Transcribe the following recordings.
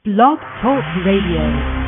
Blog Talk Radio.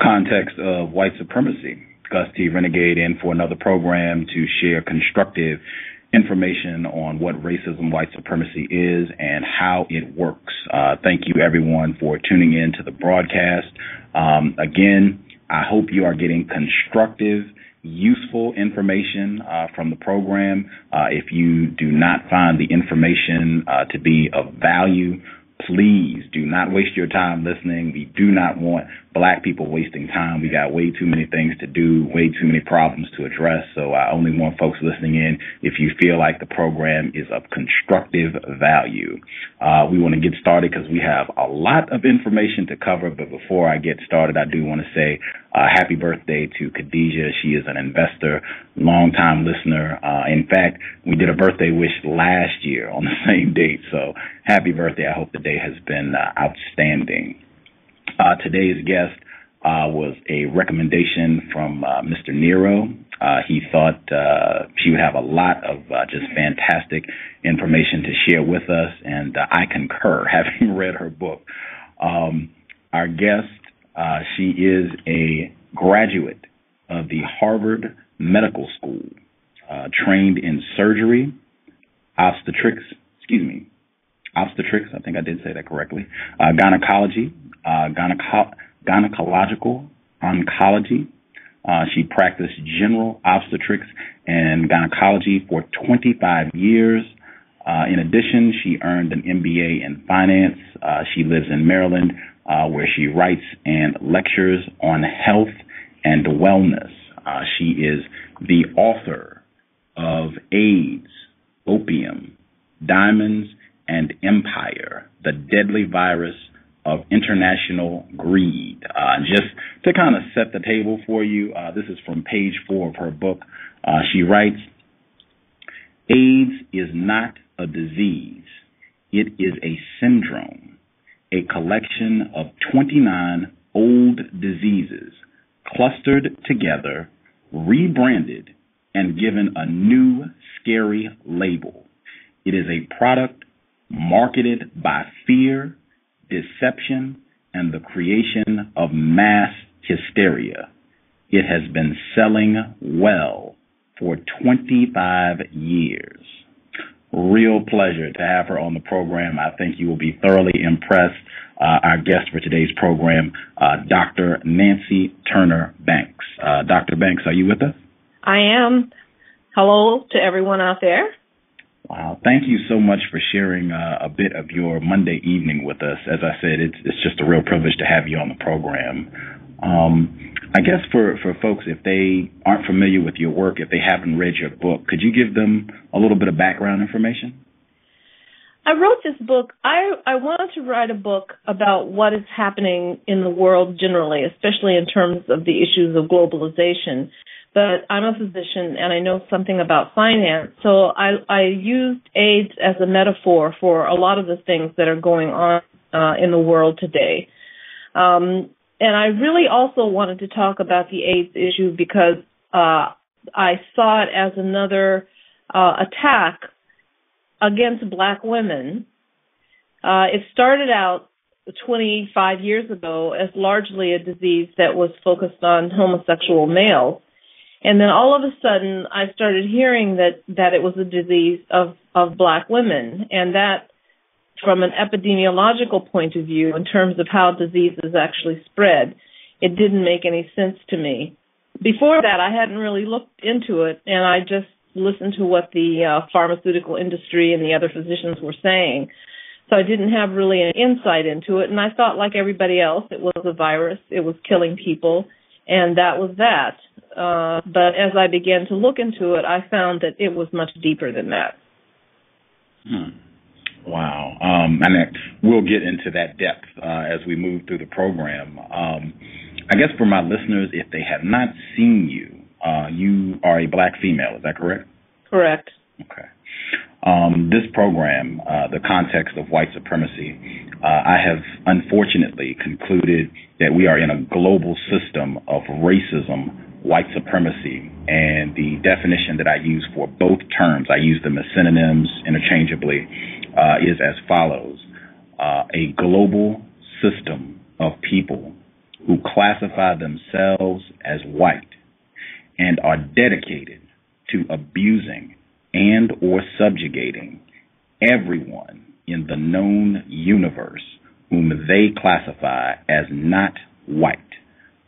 Context of White Supremacy. Gus T Renegade in for another program to share constructive information on what racism, white supremacy is, and how it works. Thank you, everyone, for tuning in to the broadcast. Again, I hope you are getting constructive, useful information from the program. If you do not find the information to be of value, please do not waste your time listening. We do not want black people wasting time. We got way too many things to do, way too many problems to address. So I only want folks listening in if you feel like the program is of constructive value. We want to get started because we have a lot of information to cover. But before I get started, I do want to say happy birthday to Khadijah. She is an investor, longtime listener. In fact, we did a birthday wish last year on the same date. So happy birthday. I hope the day has been outstanding. Today's guest was a recommendation from Mr. Nero. He thought she would have a lot of just fantastic information to share with us, and I concur, having read her book. Our guest, she is a graduate of the Harvard Medical School, trained in surgery, obstetrics, I think I did say that correctly, gynecology, gynecological oncology. She practiced general obstetrics and gynecology for 25 years. In addition, she earned an MBA in finance. She lives in Maryland, where she writes and lectures on health and wellness. She is the author of AIDS, Opium, Diamonds, and Empire, the Deadly Virus of International Greed. Just to kind of set the table for you, this is from page 4 of her book. She writes, AIDS is not a disease. It is a syndrome, a collection of 29 old diseases clustered together, rebranded, and given a new scary label. It is a product marketed by fear, deception, and the creation of mass hysteria. It has been selling well for 25 years. Real pleasure to have her on the program. I think you will be thoroughly impressed. Our guest for today's program, Dr. Nancy Turner Banks. Dr. Banks, are you with us? I am. Hello to everyone out there. Wow. Thank you so much for sharing a bit of your Monday evening with us. As I said, it's just a real privilege to have you on the program. I guess for folks, if they aren't familiar with your work, if they haven't read your book, could you give them a little bit of background information? I wrote this book. I wanted to write a book about what is happening in the world generally, especially in terms of the issues of globalization. but I'm a physician and I know something about finance. So I used AIDS as a metaphor for a lot of the things that are going on in the world today. And I really also wanted to talk about the AIDS issue because I saw it as another attack against black women. It started out 25 years ago as largely a disease that was focused on homosexual males. And then all of a sudden I started hearing that it was a disease of black women, and that from an epidemiological point of view in terms of how diseases actually spread, it didn't make any sense to me. Before that, I hadn't really looked into it, and I just listened to what the pharmaceutical industry and the other physicians were saying. So I didn't have really an insight into it, and I thought, like everybody else, it was a virus, it was killing people, and that was that. But as I began to look into it, I found that it was much deeper than that. Wow. And we'll get into that depth as we move through the program. I guess for my listeners, if they have not seen you, you are a black female, is that correct? Correct. Okay. This program, the context of white supremacy, I have unfortunately concluded that we are in a global system of racism, white supremacy, and the definition that I use for both terms, I use them as synonyms interchangeably, is as follows. A global system of people who classify themselves as white and are dedicated to abusing and or subjugating everyone in the known universe whom they classify as not white.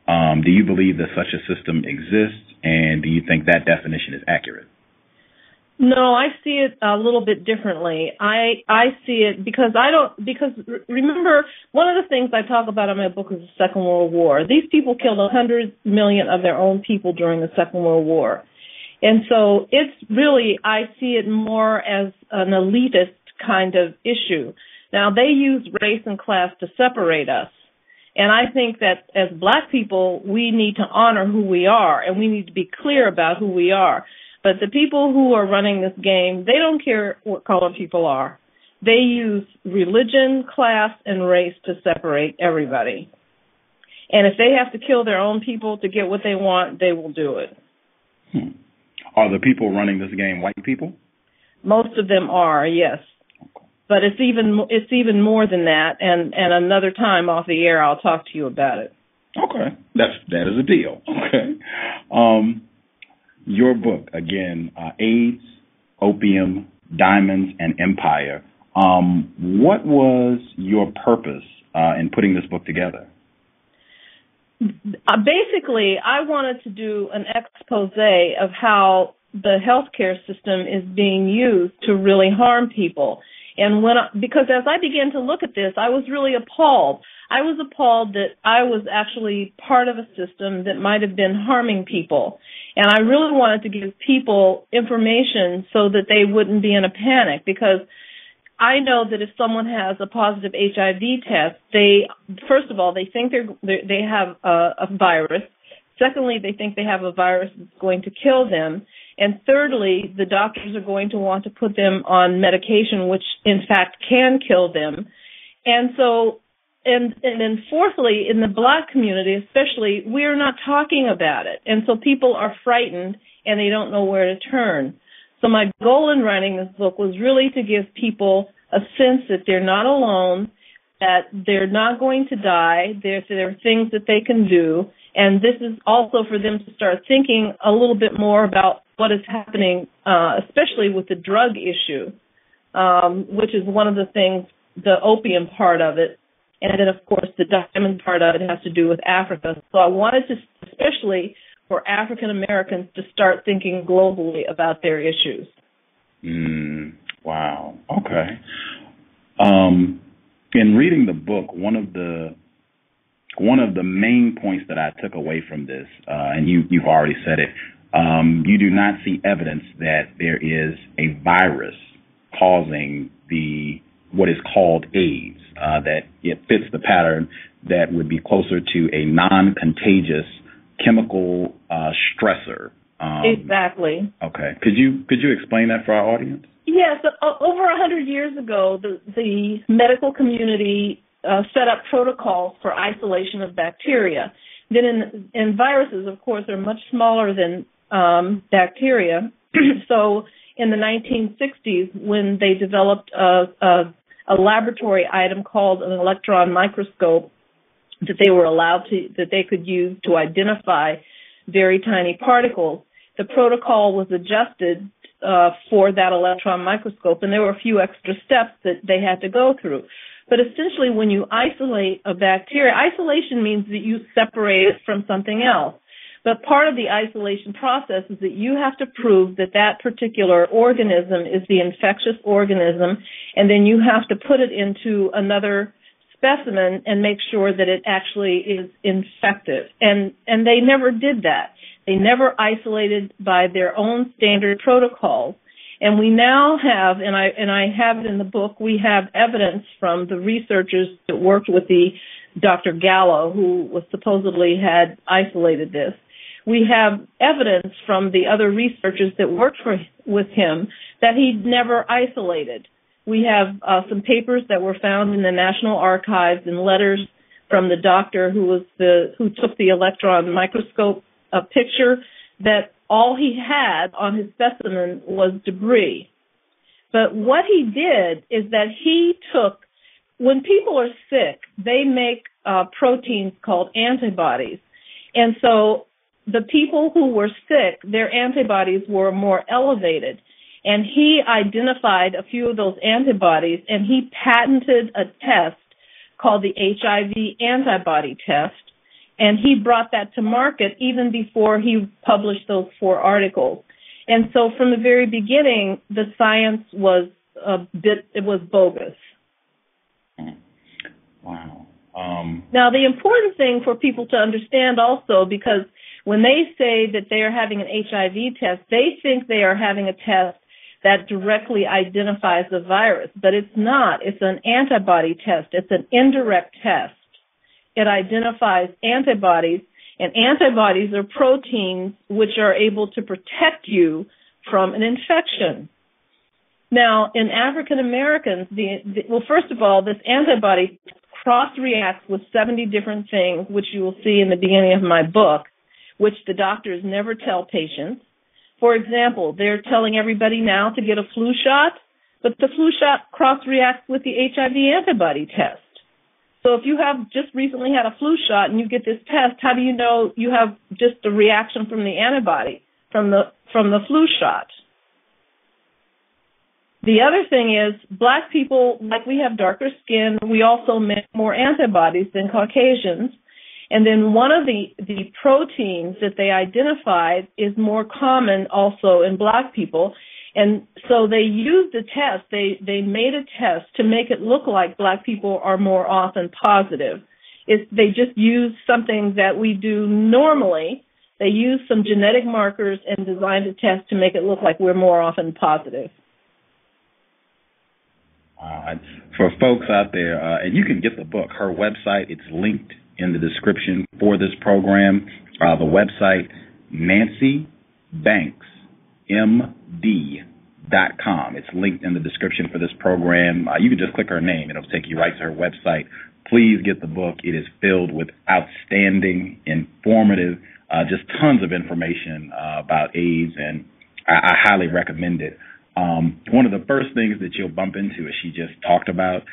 Do you believe that such a system exists, and do you think that definition is accurate? No, I see it a little bit differently. I see it because remember, one of the things I talk about in my book is the Second World War. These people killed 100 million of their own people during the Second World War. And so it's really, I see it more as an elitist kind of issue. Now, they use race and class to separate us. And I think that as black people, we need to honor who we are, and we need to be clear about who we are. But the people who are running this game, they don't care what color people are. They use religion, class, and race to separate everybody. And if they have to kill their own people to get what they want, they will do it. Are the people running this game white people? Most of them are, yes. Okay. But it's even more than that, and another time off the air I'll talk to you about it. Okay. That is a deal. Okay. Your book, again, AIDS, Opium, Diamonds, and Empire. What was your purpose in putting this book together? Basically, I wanted to do an expose of how the healthcare system is being used to really harm people. And because as I began to look at this, I was really appalled. I was appalled that I was actually part of a system that might have been harming people. And I really wanted to give people information so that they wouldn't be in a panic, because I know that if someone has a positive HIV test, first of all, they think they have a virus. Secondly, they think they have a virus that's going to kill them. And thirdly, the doctors are going to want to put them on medication, which in fact can kill them. And so, and then fourthly, in the black community especially, we're not talking about it. And so people are frightened and they don't know where to turn. So my goal in writing this book was really to give people a sense that they're not alone, that they're not going to die, there are things that they can do, and this is also for them to start thinking a little bit more about what is happening, especially with the drug issue, which is one of the things, the opium part of it, and then, of course, the diamond part of it has to do with Africa. So I wanted to, especially for African Americans, to start thinking globally about their issues. Wow. Okay. In reading the book, one of the main points that I took away from this, and you've already said it, you do not see evidence that there is a virus causing what is called AIDS, that it fits the pattern that would be closer to a non-contagious chemical stressor. Exactly. Okay. Could you explain that for our audience? Yes. Over 100 years ago, the medical community set up protocols for isolation of bacteria. Then in viruses, of course, are much smaller than bacteria. So in the 1960s, when they developed a laboratory item called an electron microscope that they could use to identify very tiny particles, the protocol was adjusted for that electron microscope, and there were a few extra steps that they had to go through. But essentially, when you isolate a bacteria, isolation means that you separate it from something else. But part of the isolation process is that you have to prove that that particular organism is the infectious organism, and then you have to put it into another specimen and make sure that it actually is infective. And they never did that. They never isolated by their own standard protocols. And we now have, and I have it in the book, we have evidence from the researchers that worked with the Dr. Gallo, who was supposedly had isolated this. We have evidence from the other researchers that worked with him that he never isolated. We have some papers that were found in the National Archives and letters from the doctor who took the electron microscope picture that all he had on his specimen was debris. But what he did is that he took, when people are sick, they make proteins called antibodies. And so the people who were sick, their antibodies were more elevated. And he identified a few of those antibodies, and he patented a test called the HIV antibody test. And he brought that to market even before he published those 4 articles. And so from the very beginning, the science was bogus. Wow. Now, the important thing for people to understand also, because when they say that they are having an HIV test, they think they are having a test that directly identifies the virus, but it's not. It's an antibody test. It's an indirect test. It identifies antibodies, and antibodies are proteins which are able to protect you from an infection. Now, in African Americans, first of all, this antibody cross-reacts with 70 different things, which you will see in the beginning of my book, which the doctors never tell patients. For example, they're telling everybody now to get a flu shot, but the flu shot cross-reacts with the HIV antibody test. So if you have just recently had a flu shot and you get this test, how do you know you have just a reaction from the antibody, from the flu shot? The other thing is, black people, like we have darker skin, we also make more antibodies than Caucasians. And then one of the proteins that they identified is more common also in black people. And so they used a test, they made a test to make it look like black people are more often positive. They just used something that we do normally. They used some genetic markers and designed a test to make it look like we're more often positive. For folks out there, and you can get the book, her website, it's linked in the description for this program. The website, nancybanksmd.com. It's linked in the description for this program. You can just click her name. It'll take you right to her website. Please get the book. It is filled with outstanding, informative, just tons of information about AIDS, and I highly recommend it. One of the first things that you'll bump into, as she just talked about,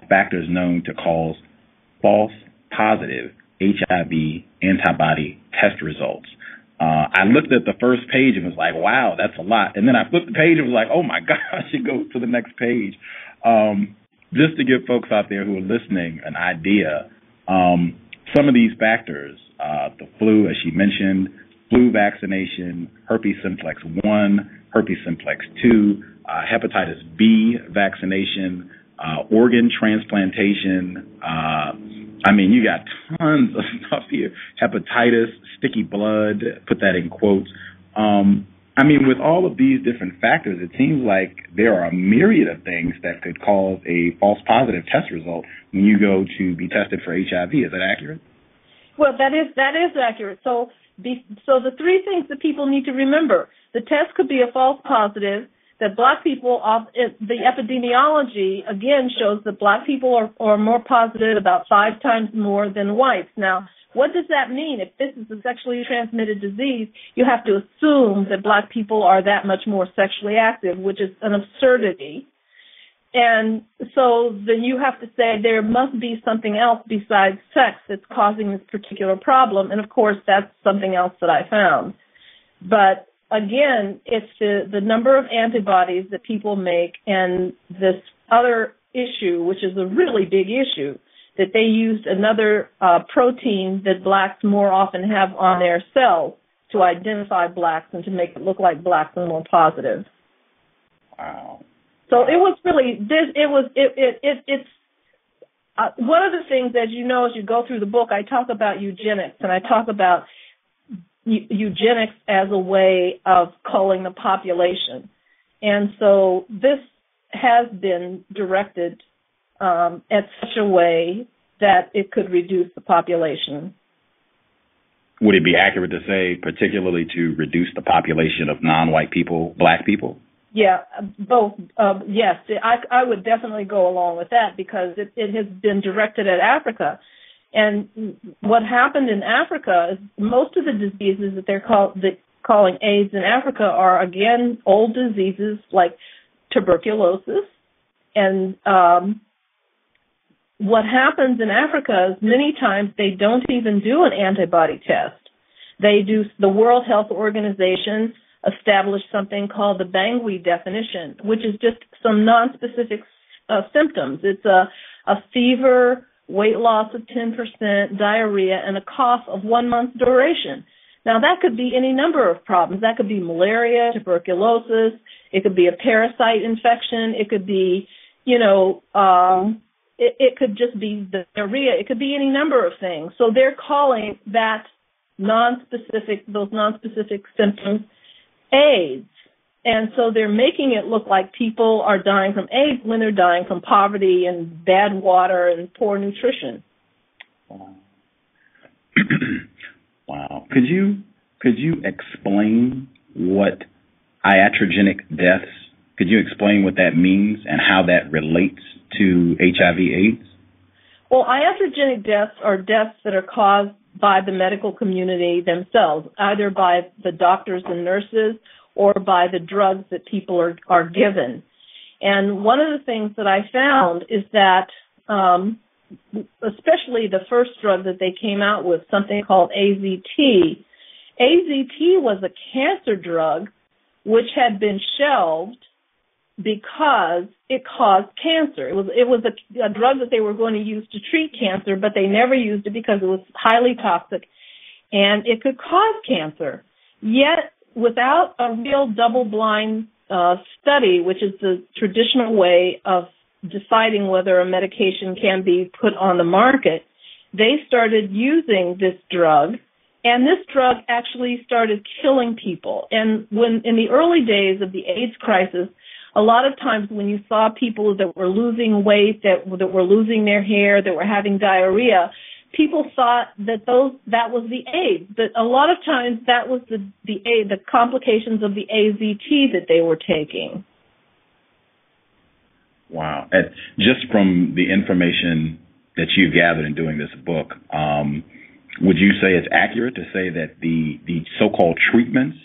factors known to cause false positive HIV antibody test results. I looked at the first page and was like, wow, that's a lot. And then I flipped the page and was like, oh, my gosh, I should go to the next page. Just to give folks out there who are listening an idea, some of these factors, the flu, as she mentioned, flu vaccination, herpes simplex 1, herpes simplex 2, hepatitis B vaccination, organ transplantation. You got tons of stuff here. Hepatitis, sticky blood, put that in quotes. With all of these different factors, it seems like there are a myriad of things that could cause a false positive test result when you go to be tested for HIV. Is that accurate? Well, that is accurate. So So the three things that people need to remember: the test could be a false positive. That black people, the epidemiology again shows that black people are more positive, about 5 times more than whites. Now, what does that mean? If this is a sexually transmitted disease, you have to assume that black people are that much more sexually active, which is an absurdity. And so then you have to say there must be something else besides sex that's causing this particular problem. And, of course, that's something else that I found. But, again, it's the number of antibodies that people make and this other issue, which is a really big issue, that they used another protein that blacks more often have on their cells to identify blacks and to make it look like blacks are more positive. Wow. So it was really this. It's one of the things, as you know, as you go through the book, I talk about eugenics, and I talk about eugenics as a way of culling the population. And so this has been directed at such a way that it could reduce the population. Would it be accurate to say particularly to reduce the population of non-white people, black people? Yeah, both. Yes, I would definitely go along with that because it has been directed at Africa. And what happened in Africa is most of the diseases that they're calling AIDS in Africa are, again, old diseases like tuberculosis. And what happens in Africa is many times they don't even do an antibody test. They do. The World Health Organization established something called the Bangui definition, which is just some nonspecific symptoms. It's a fever, weight loss of 10%, diarrhea, and a cough of 1 month's duration. Now, that could be any number of problems. That could be malaria, tuberculosis. It could be a parasite infection. It could be, it could just be the diarrhea. It could be any number of things. So they're calling that those nonspecific symptoms AIDS. And so they're making it look like people are dying from AIDS when they're dying from poverty and bad water and poor nutrition. Wow. Wow. Could you explain what iatrogenic deaths, could you explain what that means and how that relates to HIV/AIDS? Well, iatrogenic deaths are deaths that are caused by the medical community themselves, either by the doctors and nurses or by the drugs that people are given. And one of the things that I found is that especially the first drug that they came out with, something called AZT. AZT was a cancer drug which had been shelved because it caused cancer. It was a drug that they were going to use to treat cancer, but they never used it because it was highly toxic and it could cause cancer. Yet, without a real double-blind study, which is the traditional way of deciding whether a medication can be put on the market, they started using this drug, and this drug actually started killing people. And when in the early days of the AIDS crisis, a lot of times when you saw people that were losing weight, that were losing their hair, that were having diarrhea, people thought that that was the AIDS. But a lot of times that was the complications of the AZT that they were taking. Wow. And just from the information that you've gathered in doing this book, would you say it's accurate to say that the so-called treatments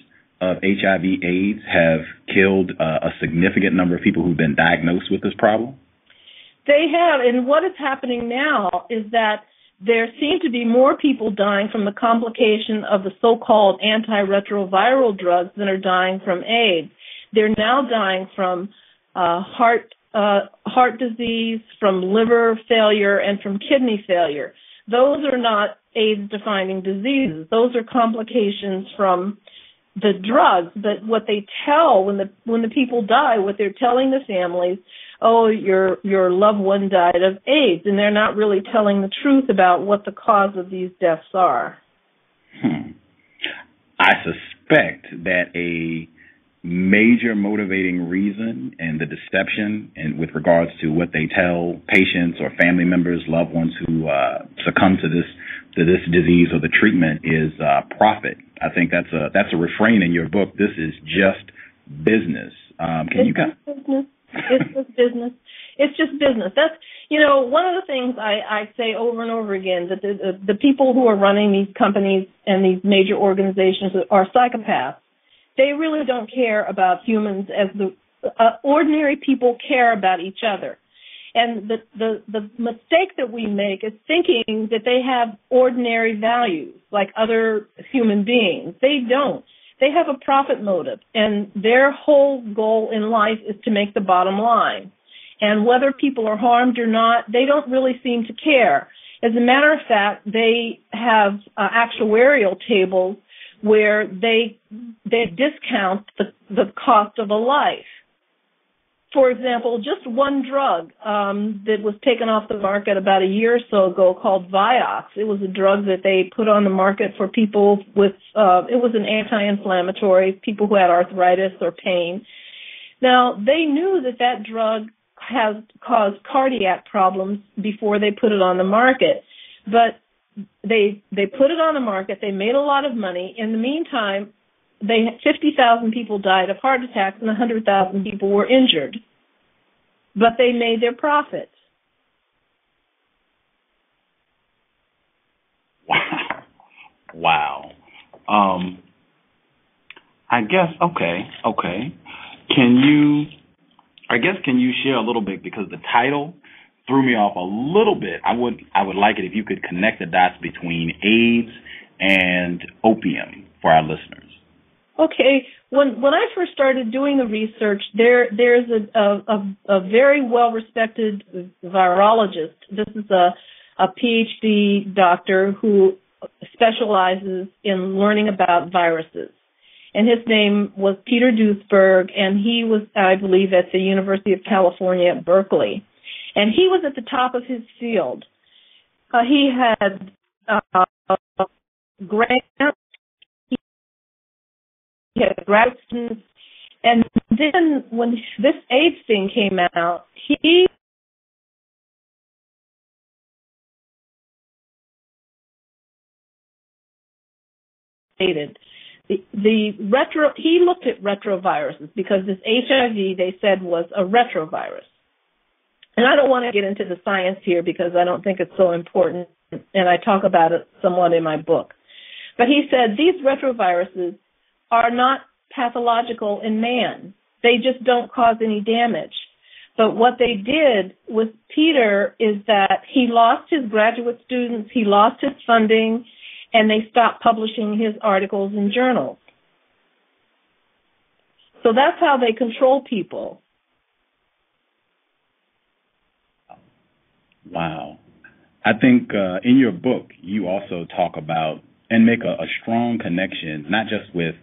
of HIV/AIDS have killed a significant number of people who've been diagnosed with this problem? They have, and what is happening now is that there seem to be more people dying from the complication of the so-called antiretroviral drugs than are dying from AIDS. They're now dying from heart disease, from liver failure, and from kidney failure. Those are not AIDS-defining diseases. Those are complications from the drugs. But what they tell when the people die, what they're telling the families, oh, your loved one died of AIDS, and they're not really telling the truth about what the cause of these deaths are. I suspect that a major motivating reason and the deception and with regards to what they tell patients or family members, loved ones who succumb to this to this disease or the treatment is profit. I think that's a refrain in your book. This is just business. Business. It's just business. It's just business. That's, one of the things I say over and over again, that the people who are running these companies and these major organizations are psychopaths. They really don't care about humans as the ordinary people care about each other. And the mistake that we make is thinking that they have ordinary values like other human beings. They don't. They have a profit motive, and their whole goal in life is to make the bottom line. And whether people are harmed or not, they don't really seem to care. As a matter of fact, they have actuarial tables where they discount the cost of a life. For example, just one drug that was taken off the market about a year or so ago called Vioxx. It was a drug that they put on the market for people with, it was an anti-inflammatory, people who had arthritis or pain. Now, they knew that drug has caused cardiac problems before they put it on the market. But they put it on the market. They made a lot of money. In the meantime, 50,000 people died of heart attacks and 100,000 people were injured. But they made their profit. Wow. I guess, okay. Can you share a little bit, because the title threw me off a little bit. I would like it if you could connect the dots between AIDS and opium for our listeners. Okay. When I first started doing the research, there's a very well-respected virologist. This is a PhD doctor who specializes in learning about viruses. And his name was Peter Duesberg, and he was, I believe, at the University of California at Berkeley. And he was at the top of his field. He had grants. He had grad students. And then when this AIDS thing came out, he stated he looked at retroviruses because this HIV, they said, was a retrovirus. And I don't want to get into the science here because I don't think it's so important, and I talk about it somewhat in my book. But he said these retroviruses are not pathological in man. They just don't cause any damage. But what they did with Peter is that he lost his graduate students, he lost his funding, and they stopped publishing his articles in journals. So that's how they control people. Wow. I think in your book, you also talk about and make a strong connection, not just with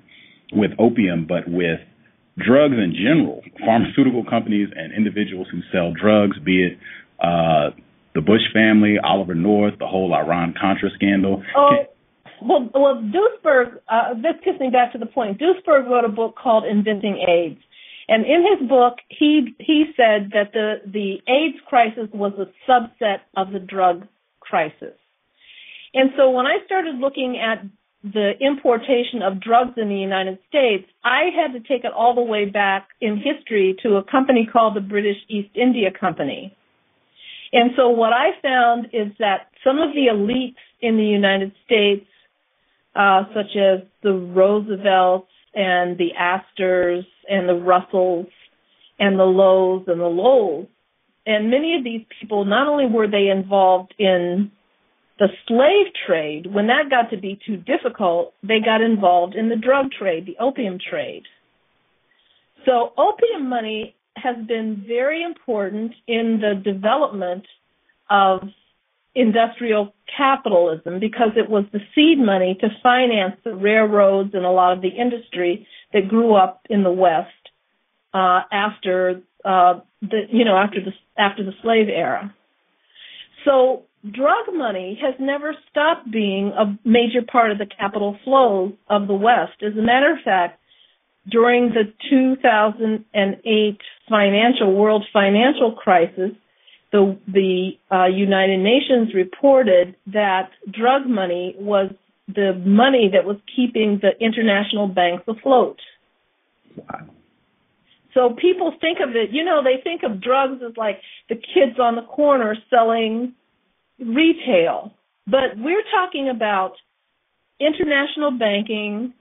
opium, but with drugs in general, pharmaceutical companies and individuals who sell drugs, be it the Bush family, Oliver North, the whole Iran-Contra scandal. Well, Duesberg, this gets me back to the point. Duesberg wrote a book called Inventing AIDS. And in his book, he said that the AIDS crisis was a subset of the drug crisis. And so when I started looking at the importation of drugs in the United States, I had to take it all the way back in history to a company called the British East India Company. And so what I found is that some of the elites in the United States, such as the Roosevelts and the Astors and the Russells and the Lows and the Lowells, and many of these people, not only were they involved in the slave trade, when that got to be too difficult, they got involved in the drug trade, the opium trade. So opium money has been very important in the development of industrial capitalism because it was the seed money to finance the railroads and a lot of the industry that grew up in the West after the slave era. So drug money has never stopped being a major part of the capital flows of the West. As a matter of fact, during the 2008 world financial crisis, the United Nations reported that drug money was the money that was keeping the international banks afloat. Wow. So people think of it, they think of drugs as like the kids on the corner selling retail. But we're talking about international banking.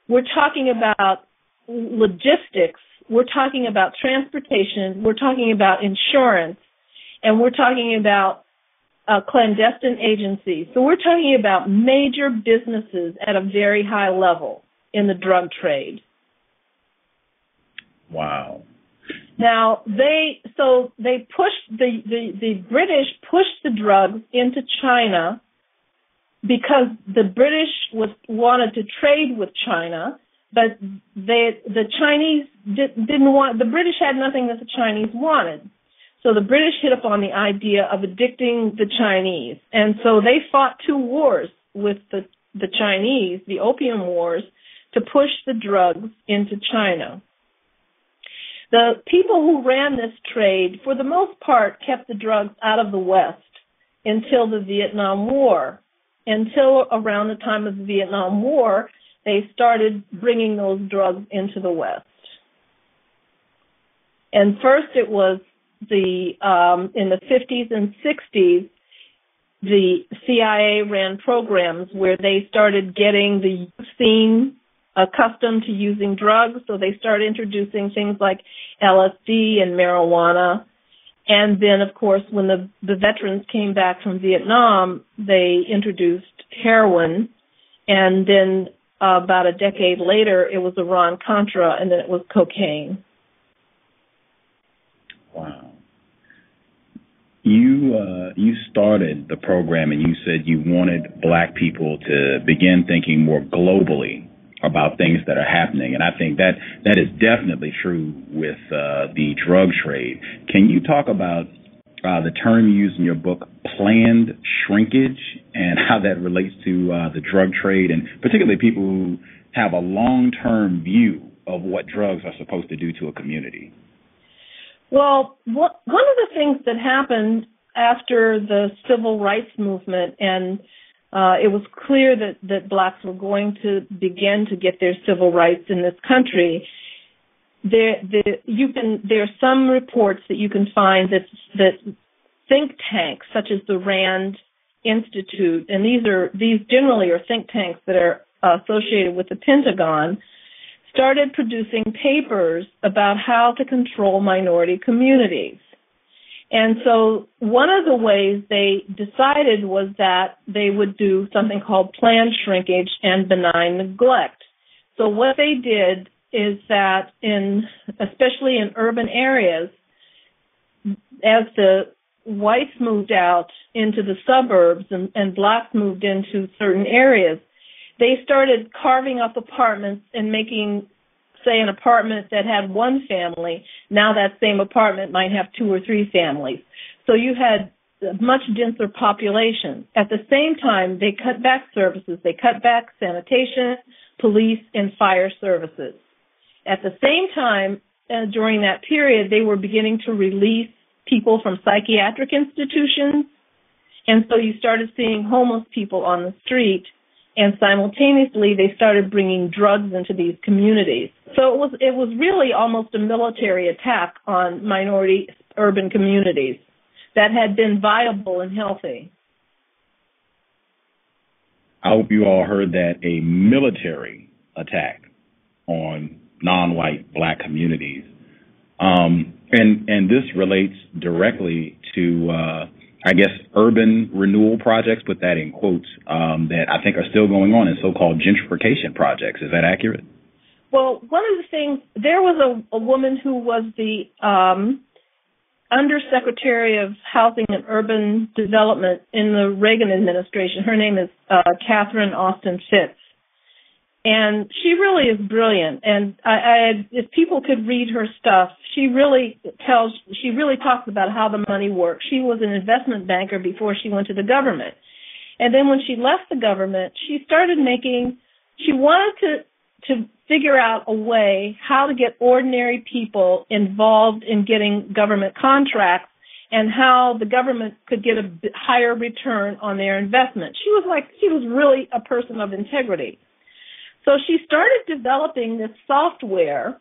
We're talking about logistics. We're talking about transportation. We're talking about insurance. And we're talking about clandestine agencies. So we're talking about major businesses at a very high level in the drug trade. Wow. Now, the British pushed the drugs into China because the British wanted to trade with China, but the Chinese didn't want. The British had nothing that the Chinese wanted. So the British hit upon the idea of addicting the Chinese. And so they fought two wars with the Chinese, the Opium Wars, to push the drugs into China. The people who ran this trade, for the most part, kept the drugs out of the West until the Vietnam War. Until around the time of the Vietnam War, they started bringing those drugs into the West. And first it was in the 50s and 60s, the CIA ran programs where they started getting the youth scene accustomed to using drugs, so they started introducing things like LSD and marijuana. And then, of course, when the veterans came back from Vietnam, they introduced heroin. And then about a decade later, it was Iran-Contra, and then it was cocaine. Wow. You started the program and you said you wanted black people to begin thinking more globally about things that are happening. And I think that is definitely true with the drug trade. Can you talk about the term you use in your book, planned shrinkage, and how that relates to the drug trade, and particularly people who have a long-term view of what drugs are supposed to do to a community? Well, one of the things that happened after the civil rights movement, and it was clear that blacks were going to begin to get their civil rights in this country, there are some reports that you can find that think tanks such as the Rand Institute, and these generally are think tanks that are associated with the Pentagon, started producing papers about how to control minority communities. And so one of the ways they decided was that they would do something called planned shrinkage and benign neglect. So what they did is that especially in urban areas, as the whites moved out into the suburbs and blacks moved into certain areas, they started carving up apartments and making, say, an apartment that had one family. Now that same apartment might have 2 or 3 families. So you had a much denser population. At the same time, they cut back services. They cut back sanitation, police, and fire services. At the same time, during that period, they were beginning to release people from psychiatric institutions. And so you started seeing homeless people on the street. And simultaneously, they started bringing drugs into these communities. So it was really almost a military attack on minority urban communities that had been viable and healthy. I hope you all heard that, a military attack on non-white black communities. And this relates directly to I guess, urban renewal projects, put that in quotes, that I think are still going on in so-called gentrification projects. Is that accurate? Well, one of the things, there was a woman who was the Undersecretary of Housing and Urban Development in the Reagan administration. Her name is Catherine Austin Fitz. And she really is brilliant. And if people could read her stuff, she really talks about how the money works. She was an investment banker before she went to the government. And then when she left the government, she wanted to figure out a way how to get ordinary people involved in getting government contracts and how the government could get a higher return on their investment. She was really a person of integrity. So she started developing this software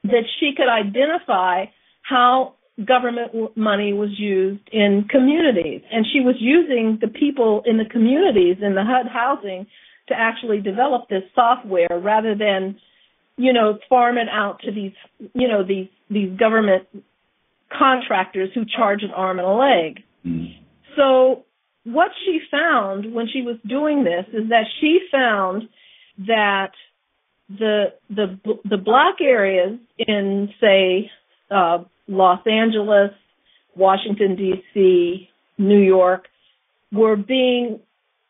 that she could identify how government money was used in communities. And she was using the people in the communities, in the HUD housing, to actually develop this software rather than, farm it out to these government contractors who charge an arm and a leg. Mm. So what she found when she was doing this is that she found that the black areas in, say, Los Angeles, Washington, D.C., New York, were being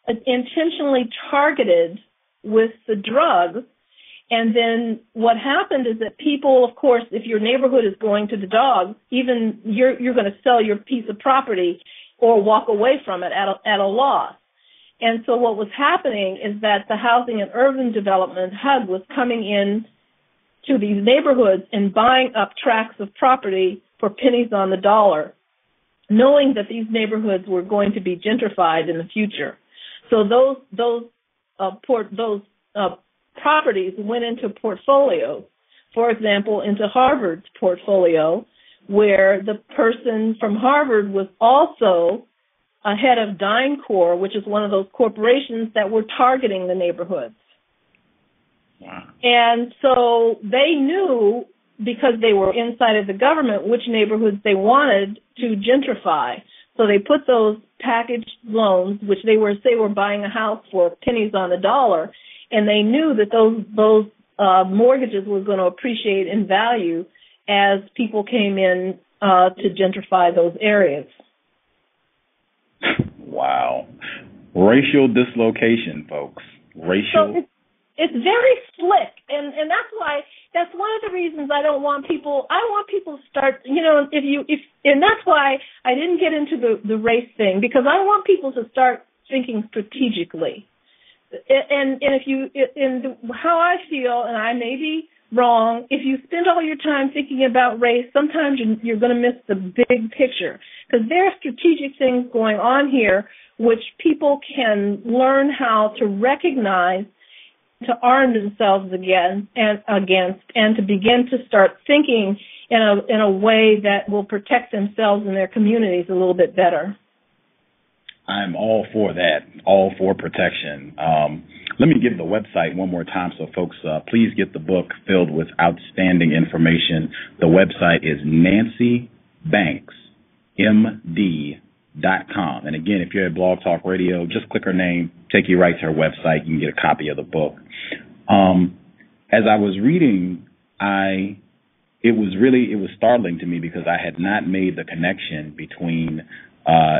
intentionally targeted with the drug. And then what happened is that people, of course, if your neighborhood is going to the dog, even you're going to sell your piece of property or walk away from it at a loss. And so what was happening is that the Housing and Urban Development HUD was coming in to these neighborhoods and buying up tracts of property for pennies on the dollar, knowing that these neighborhoods were going to be gentrified in the future. So those properties went into portfolios. For example, into Harvard's portfolio, where the person from Harvard was also a head of DynCorp, which is one of those corporations that were targeting the neighborhoods. Wow. And so they knew, because they were inside of the government, which neighborhoods they wanted to gentrify. So they put those packaged loans, which they were buying a house for pennies on the dollar, and they knew that those mortgages were going to appreciate in value as people came in to gentrify those areas. Wow. Racial dislocation, folks. Racial. So it's very slick, and that's one of the reasons I want people to start, and that's why I didn't get into the race thing, because I want people to start thinking strategically. And how I feel, and I may be wrong, if you spend all your time thinking about race, sometimes you're going to miss the big picture, because there are strategic things going on here which people can learn how to recognize, to arm themselves against, and to begin to start thinking in a way that will protect themselves and their communities a little bit better. I'm all for that, all for protection. Let me give the website one more time so folks please get the book filled with outstanding information. The website is NancyBanksMD.com. And again, if you're at Blog Talk Radio, just click her name, take you right to her website. You can get a copy of the book. As I was reading, it was startling to me because I had not made the connection between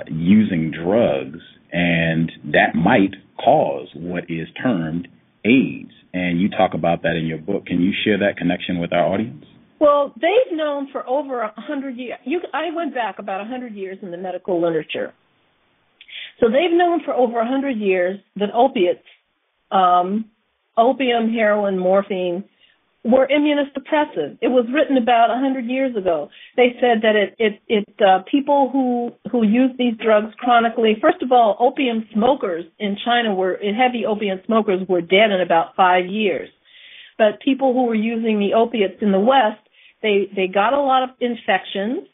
using drugs, and that might cause what is termed AIDS. And you talk about that in your book. Can you share that connection with our audience? Well, they've known for over 100 years. I went back about 100 years in the medical literature. So they've known for over 100 years that opiates, opium, heroin, morphine, were immunosuppressive. It was written about 100 years ago. They said that people who use these drugs chronically, first of all, opium smokers in China heavy opium smokers were dead in about 5 years. But people who were using the opiates in the West, they got a lot of infections,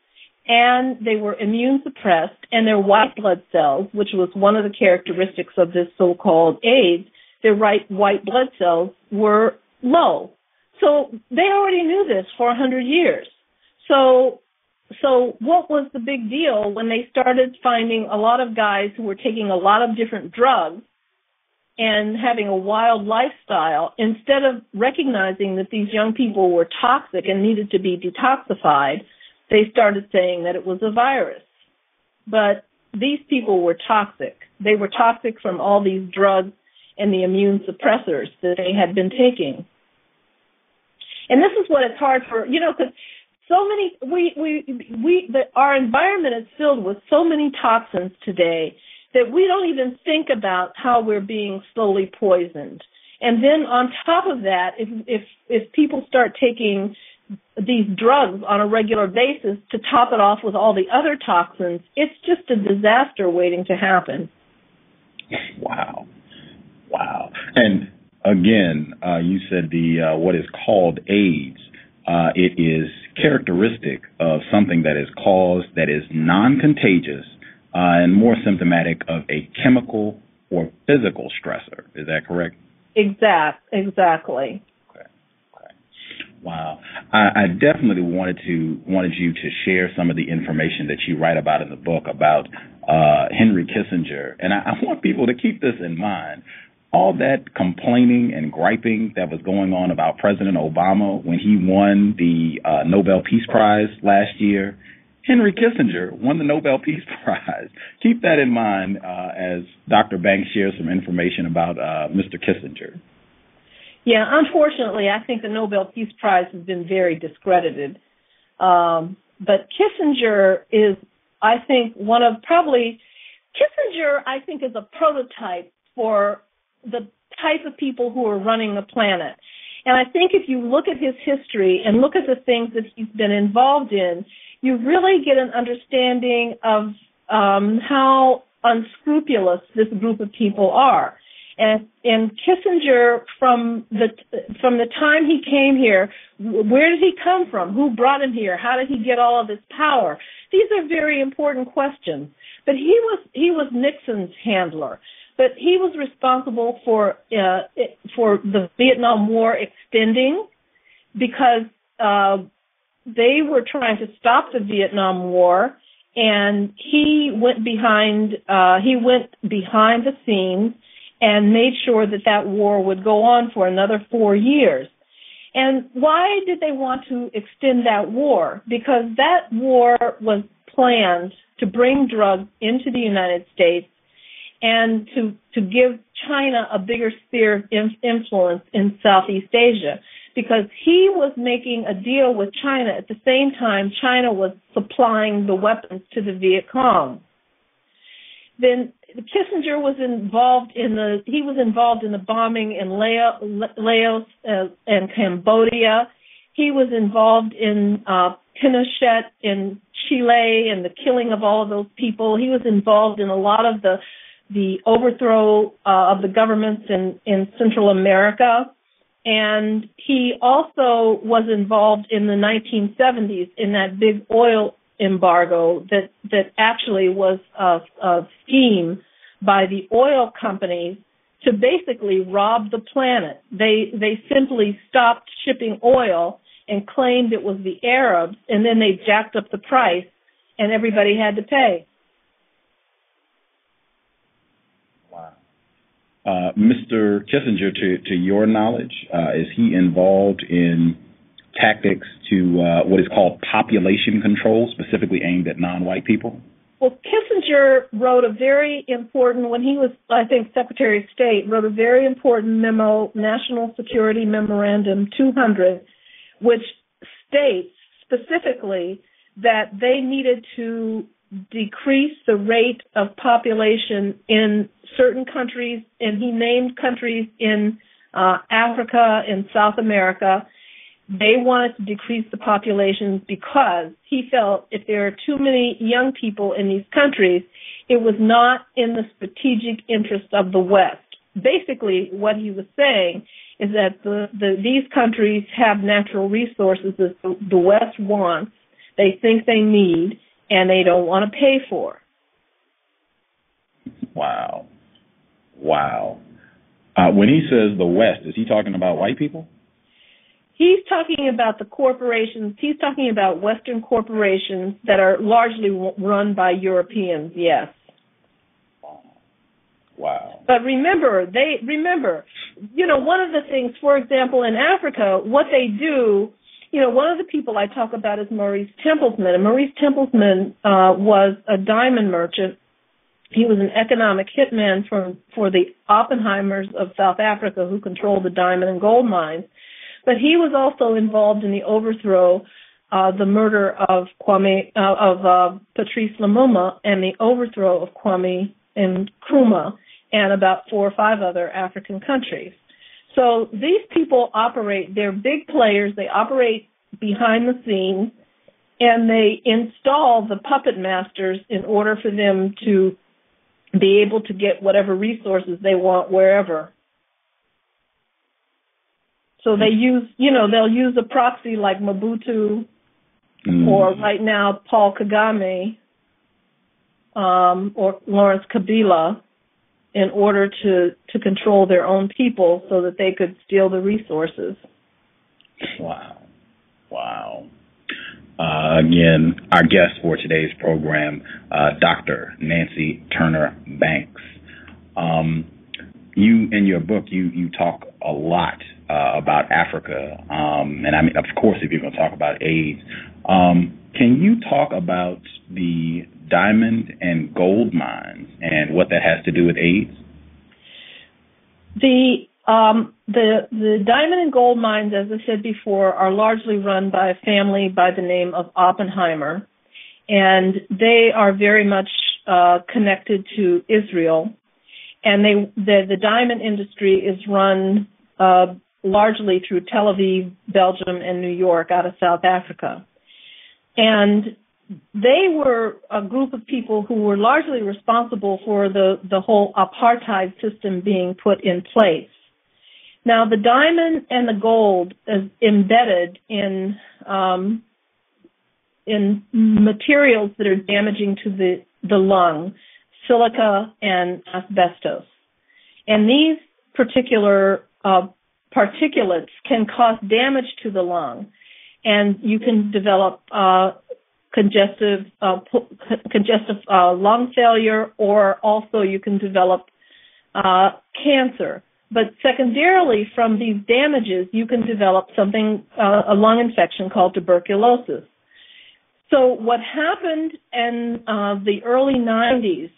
and they were immune suppressed, and their white blood cells, which was one of the characteristics of this so-called AIDS, their white blood cells were low. So they already knew this for 100 years. So what was the big deal when they started finding a lot of guys who were taking a lot of different drugs and having a wild lifestyle? Instead of recognizing that these young people were toxic and needed to be detoxified, they started saying that it was a virus. But these people were toxic. They were toxic from all these drugs and the immune suppressors that they had been taking. And this is what it's hard for, because so many, our environment is filled with so many toxins today that we don't even think about how we're being slowly poisoned. And then on top of that, if people start taking these drugs on a regular basis to top it off with all the other toxins, it's just a disaster waiting to happen. Wow. And again, you said the what is called AIDS. It is characteristic of something that is caused, that is non-contagious, and more symptomatic of a chemical or physical stressor. Is that correct? Exactly. Okay. Wow. I definitely wanted you to share some of the information that you write about in the book about Henry Kissinger, and I want people to keep this in mind. All that complaining and griping that was going on about President Obama when he won the Nobel Peace Prize last year, Henry Kissinger won the Nobel Peace Prize. Keep that in mind as Dr. Banks shares some information about Mr. Kissinger. Yeah, unfortunately, I think the Nobel Peace Prize has been very discredited. But Kissinger is, I think, Kissinger, I think, is a prototype for the type of people who are running the planet. And I think if you look at his history and look at the things that he's been involved in, you really get an understanding of how unscrupulous this group of people are. And Kissinger, from the time he came here, where did he come from? Who brought him here? How did he get all of this power? These are very important questions. But he was Nixon's handler. But he was responsible for the Vietnam War extending because they were trying to stop the Vietnam War, and he went behind the scenes and made sure that war would go on for another 4 years. And why did they want to extend that war? Because that war was planned to bring drugs into the United States and to give China a bigger sphere of influence in Southeast Asia, because he was making a deal with China at the same time China was supplying the weapons to the Viet Cong. Then Kissinger was involved in the bombing in Laos and Cambodia. He was involved in Pinochet in Chile and the killing of all of those people. He was involved in a lot of the overthrow of the governments in Central America. And he also was involved in the 1970s in that big oil embargo that actually was a scheme by the oil companies to basically rob the planet. They simply stopped shipping oil and claimed it was the Arabs, and then they jacked up the price, and everybody had to pay. Wow. Mr. Kissinger, to your knowledge, is he involved in tactics to what is called population control, specifically aimed at non-white people? Well, Kissinger wrote a very important, when he was, I think, Secretary of State, wrote a very important memo, National Security Memorandum 200, which states specifically that they needed to decrease the rate of population in certain countries, and he named countries in Africa and South America. They wanted to decrease the populations because he felt if there are too many young people in these countries, it was not in the strategic interest of the West. Basically, what he was saying is that these countries have natural resources that the West wants, they think they need, and they don't want to pay for. Wow. When he says the West, is he talking about white people? He's talking about the corporations. He's talking about Western corporations that are largely run by Europeans, yes. Wow. But remember, one of the things, for example, in Africa, what they do, one of the people I talk about is Maurice Templesman. And Maurice Templesman was a diamond merchant. He was an economic hitman for the Oppenheimers of South Africa who controlled the diamond and gold mines. But he was also involved in the overthrow, the murder of Patrice Lumumba and the overthrow of Kwame Nkrumah and about 4 or 5 other African countries. So these people operate, they're big players, they operate behind the scenes, and they install the puppet masters in order for them to be able to get whatever resources they want wherever. So they use, they'll use a proxy like Mobutu or right now Paul Kagame or Lawrence Kabila in order to control their own people so that they could steal the resources. Wow. Again, our guest for today's program, Dr. Nancy Turner Banks. You, in your book, you talk a lot about Africa, and I mean, of course, if you're going to talk about AIDS, can you talk about the diamond and gold mines and what that has to do with AIDS? The diamond and gold mines, as I said before, are largely run by a family by the name of Oppenheimer, and they are very much connected to Israel. And the diamond industry is run largely through Tel Aviv, Belgium, and New York out of South Africa. And they were a group of people who were largely responsible for the whole apartheid system being put in place. Now, the diamond and the gold is embedded in materials that are damaging to the lung, silica and asbestos. And these particular particulates can cause damage to the lung, and you can develop congestive lung failure, or also you can develop cancer. But secondarily, from these damages, you can develop something, a lung infection called tuberculosis. So what happened in the early 90s,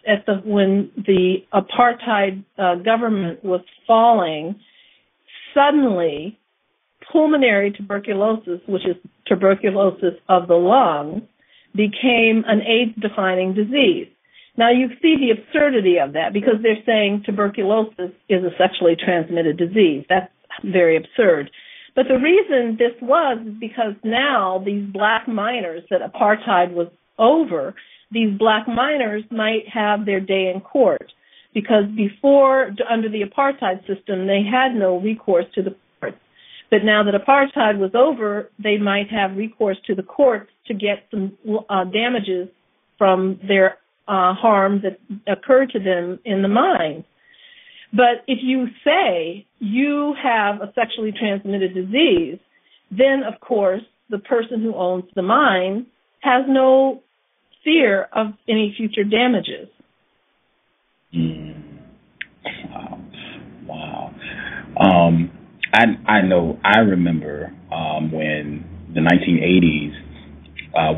when the apartheid government was falling, suddenly pulmonary tuberculosis, which is tuberculosis of the lung, became an AIDS-defining disease. Now, you see the absurdity of that because they're saying tuberculosis is a sexually transmitted disease. That's very absurd. But the reason this was is because now these black miners that apartheid was over, these black miners might have their day in court because before, under the apartheid system, they had no recourse to the courts. But now that apartheid was over, they might have recourse to the courts to get some damages from their harm that occurred to them in the mines. But if you say you have a sexually transmitted disease, then, of course, the person who owns the mine has no fear of any future damages. Wow. I remember when the 1980s,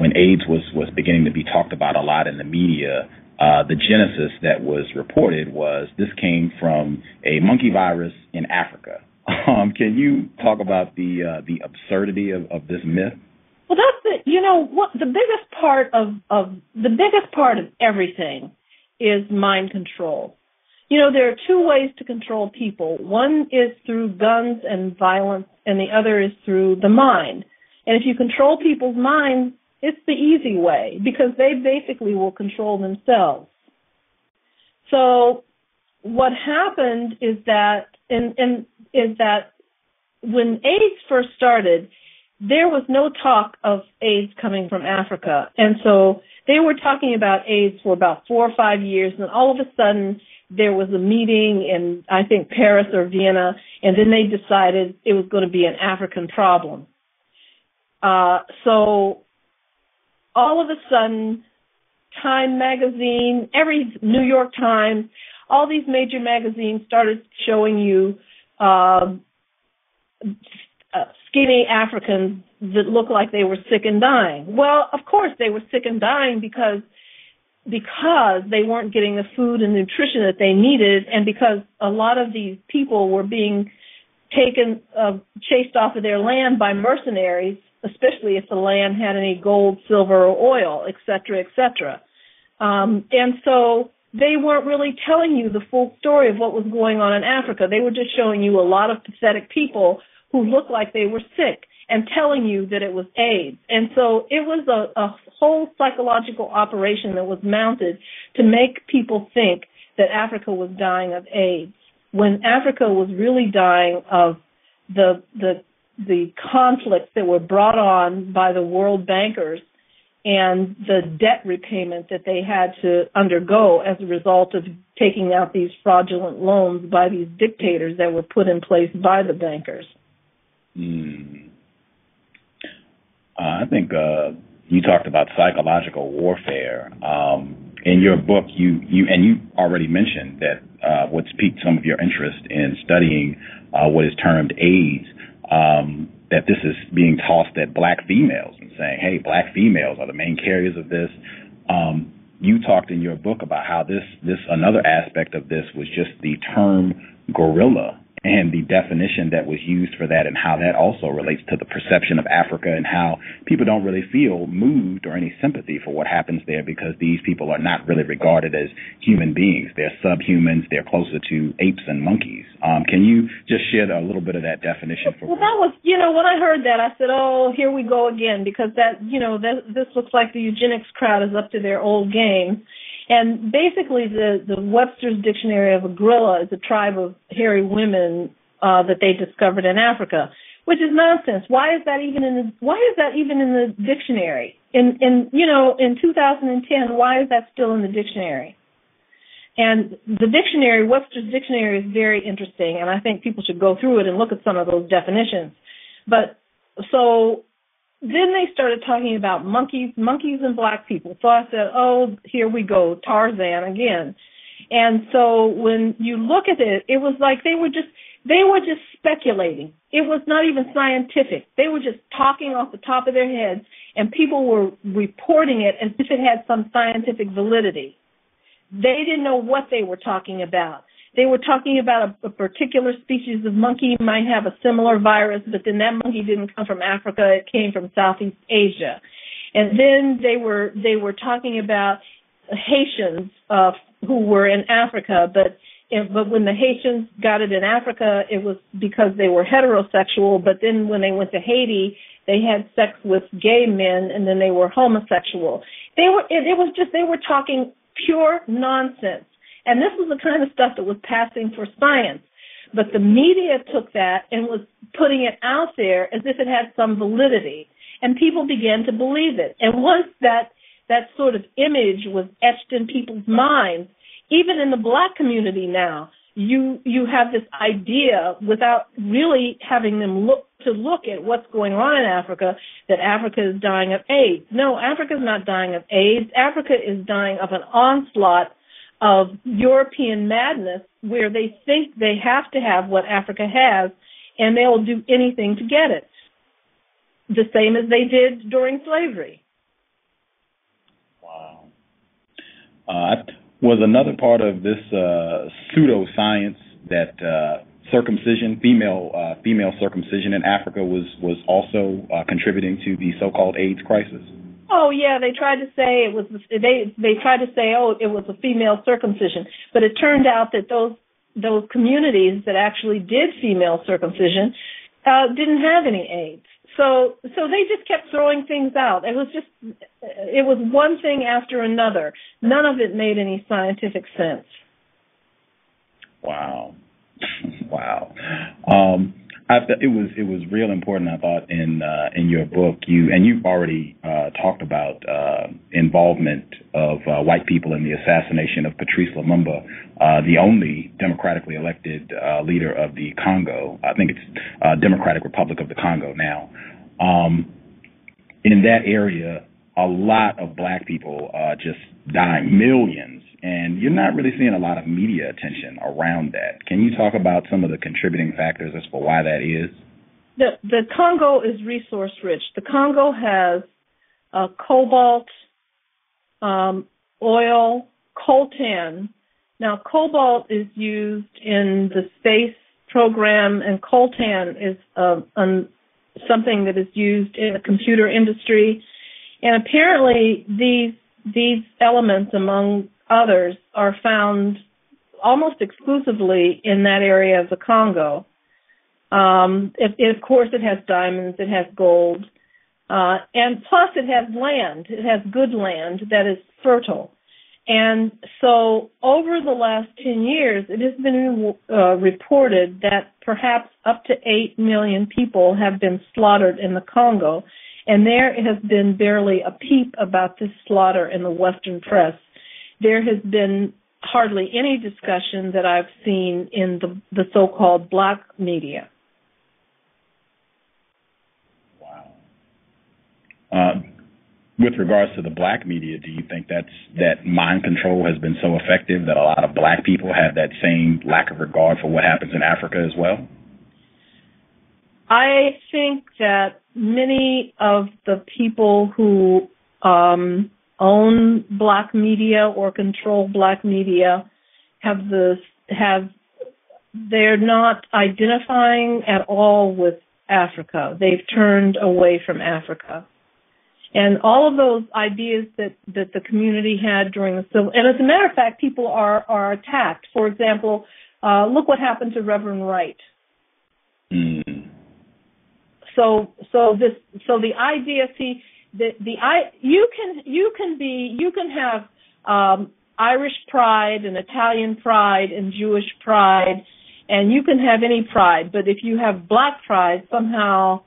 when AIDS was beginning to be talked about a lot in the media, the genesis that was reported was this came from a monkey virus in Africa. Can you talk about the absurdity of this myth? Well, that's the biggest part of everything is mind control. There are two ways to control people. One is through guns and violence, and the other is through the mind. And if you control people's minds, it's the easy way because they basically will control themselves. So what happened is that when AIDS first started, there was no talk of AIDS coming from Africa. And so they were talking about AIDS for about 4 or 5 years, and all of a sudden there was a meeting in, I think, Paris or Vienna, and then they decided it was going to be an African problem. So all of a sudden, Time magazine, New York Times, all these major magazines started showing you skinny Africans that looked like they were sick and dying. Well, of course they were sick and dying because they weren't getting the food and nutrition that they needed, and because a lot of these people were being taken, chased off of their land by mercenaries, especially if the land had any gold, silver, or oil, et cetera, et cetera. And so they weren't really telling you the full story of what was going on in Africa. They were just showing you a lot of pathetic people who looked like they were sick. and telling you that it was AIDS. And so it was a whole psychological operation that was mounted to make people think that Africa was dying of AIDS, when Africa was really dying of the conflicts that were brought on by the world bankers and the debt repayment that they had to undergo as a result of taking out these fraudulent loans by these dictators that were put in place by the bankers. I think you talked about psychological warfare. In your book, you already mentioned that what's piqued some of your interest in studying what is termed AIDS, that this is being tossed at black females and saying, hey, black females are the main carriers of this. You talked in your book about how this another aspect of this was just the term gorilla and the definition that was used for that, and how that also relates to the perception of Africa and how people don't really feel moved or any sympathy for what happens there because these people are not really regarded as human beings. They're subhumans. They're closer to apes and monkeys. Can you just share a little bit of that definition for Well, that was, when I heard that, I said, oh, here we go again, because this looks like the eugenics crowd is up to their old game. And basically, the Webster's Dictionary of a gorilla is a tribe of hairy women that they discovered in Africa, which is nonsense. Why is that even in the dictionary? In 2010, why is that still in the dictionary? And the dictionary, Webster's Dictionary, is very interesting, and I think people should go through it and look at some of those definitions. But so then they started talking about monkeys and black people. So I said, oh, here we go, Tarzan again. And so when you look at it, it was like they were just speculating. It was not even scientific. They were just talking off the top of their heads, and people were reporting it as if it had some scientific validity. They didn't know what they were talking about. They were talking about a particular species of monkey might have a similar virus, but then that monkey didn't come from Africa. It came from Southeast Asia. And then they were talking about Haitians who were in Africa, but when the Haitians got it in Africa, it was because they were heterosexual, but then when they went to Haiti, they had sex with gay men, and then they were homosexual. They were talking pure nonsense. And this was the kind of stuff that was passing for science. But the media took that and was putting it out there as if it had some validity. And people began to believe it. And once that sort of image was etched in people's minds, even in the black community now, you have this idea without really having them look at what's going on in Africa, that Africa is dying of AIDS. No, Africa is not dying of AIDS. Africa is dying of an onslaught of European madness where they think they have to have what Africa has, and they'll do anything to get it, the same as they did during slavery. Wow. Was another part of this pseudoscience that circumcision, female circumcision in Africa was also contributing to the so-called AIDS crisis? Oh yeah, they tried to say it was it was a female circumcision, but it turned out that those communities that actually did female circumcision didn't have any AIDS. So they just kept throwing things out. It was one thing after another. None of it made any scientific sense. Wow. Wow. It was real important, I thought, in your book. You've already talked about involvement of white people in the assassination of Patrice Lumumba, the only democratically elected leader of the Congo. I think it's Democratic Republic of the Congo now. In that area, a lot of black people just dying, millions. And you're not really seeing a lot of media attention around that. Can you talk about some of the contributing factors as for why that is? The Congo is resource rich. The Congo has cobalt, oil, coltan. Now, cobalt is used in the space program, and coltan is something that is used in the computer industry. And apparently these elements, among others, are found almost exclusively in that area of the Congo. Of course, it has diamonds, it has gold, and plus it has land. It has good land that is fertile. And so over the last 10 years, it has been reported that perhaps up to 8 million people have been slaughtered in the Congo, and there has been barely a peep about this slaughter in the Western press. There has been hardly any discussion that I've seen in the so-called black media. Wow. With regards to the black media, do you think that mind control has been so effective that a lot of black people have that same lack of regard for what happens in Africa as well? I think that many of the people who own black media or control black media they're not identifying at all with Africa. They've turned away from Africa. And all of those ideas that the community had during the civil, and as a matter of fact, people are attacked. For example, look what happened to Reverend Wright. Mm. So the idea, see, you can have Irish pride and Italian pride and Jewish pride, and you can have any pride, but if you have black pride, somehow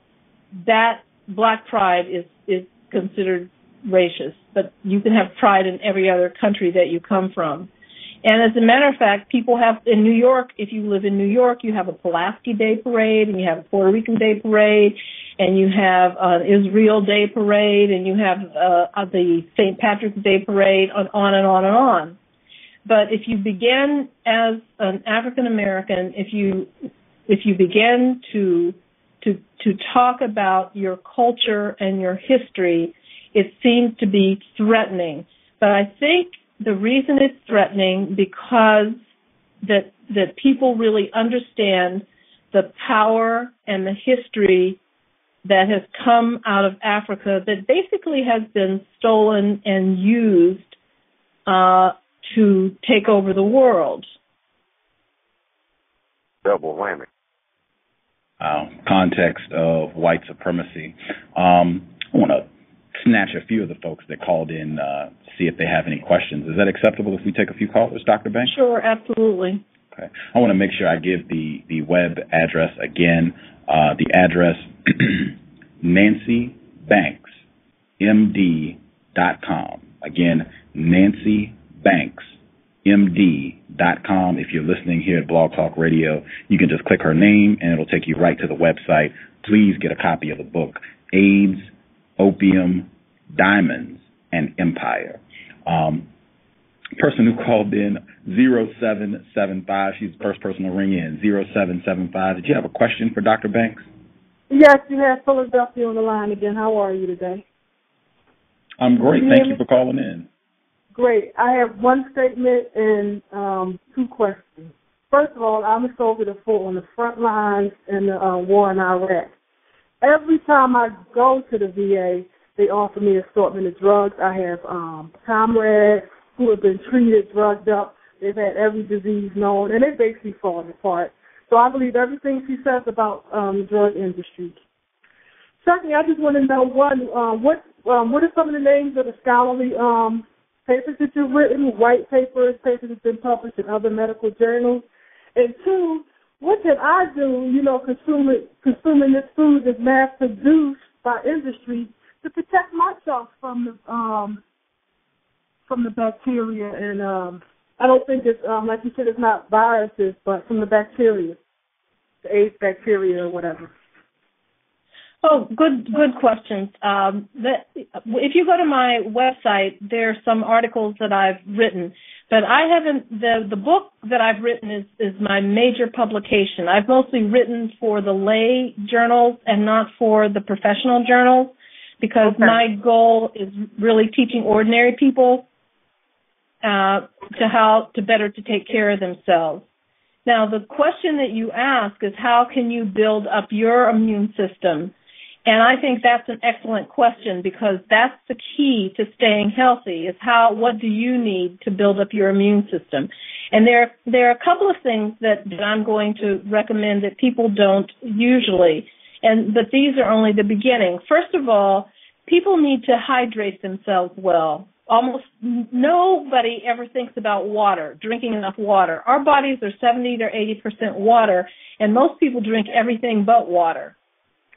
that black pride is considered racist, but you can have pride in every other country that you come from. And as a matter of fact, people have, in New York, if you live in New York, you have a Pulaski Day Parade, and you have a Puerto Rican Day Parade, and you have an Israel Day Parade, and you have the St. Patrick's Day Parade, on and on and on. But if you begin as an African American, if you begin to talk about your culture and your history, it seems to be threatening. But I think the reason it's threatening because that people really understand the power and the history that has come out of Africa that basically has been stolen and used to take over the world. Double whammy. Context of white supremacy. I want to snatch a few of the folks that called in, see if they have any questions. Is that acceptable if we take a few callers, Dr. Banks? Sure, absolutely. Okay. I want to make sure I give the web address again. The address, nancybanksmd.com. Again, nancybanksmd.com. If you're listening here at Blog Talk Radio, you can just click her name and it'll take you right to the website. Please get a copy of the book, AIDS, Opium, Diamonds, and Empire. Person who called in, 0775, she's the first person to ring in, 0775. Did you have a question for Dr. Banks? Yes, you have Philadelphia on the line again. How are you today? I'm great. Thank you for calling in. Great. I have one statement and two questions. First of all, I'm a soldier on the front lines in the war in Iraq. Every time I go to the VA, they offer me an assortment of drugs. I have comrades who have been treated, drugged up. They've had every disease known, and they're basically falling apart. So I believe everything she says about the drug industry. Secondly, I just want to know, what are some of the names of the scholarly papers that you've written, white papers that have been published in other medical journals? And two, what can I do, consuming this food that's mass-produced by industry to protect myself from the bacteria? And I don't think it's, like you said, it's not viruses, but from the bacteria, the AIDS bacteria or whatever. Oh, good questions. If you go to my website, there are some articles that I've written, but I haven't. The book that I've written is my major publication. I've mostly written for the lay journals and not for the professional journals, because my goal is really teaching ordinary people to better to take care of themselves. Now, the question that you ask is, how can you build up your immune system? And I think that's an excellent question, because that's the key to staying healthy, is what do you need to build up your immune system? And there are a couple of things that I'm going to recommend that people don't usually, but these are only the beginning. First of all, people need to hydrate themselves well. Almost nobody ever thinks about water, drinking enough water. Our bodies are 70 to 80% water, and most people drink everything but water.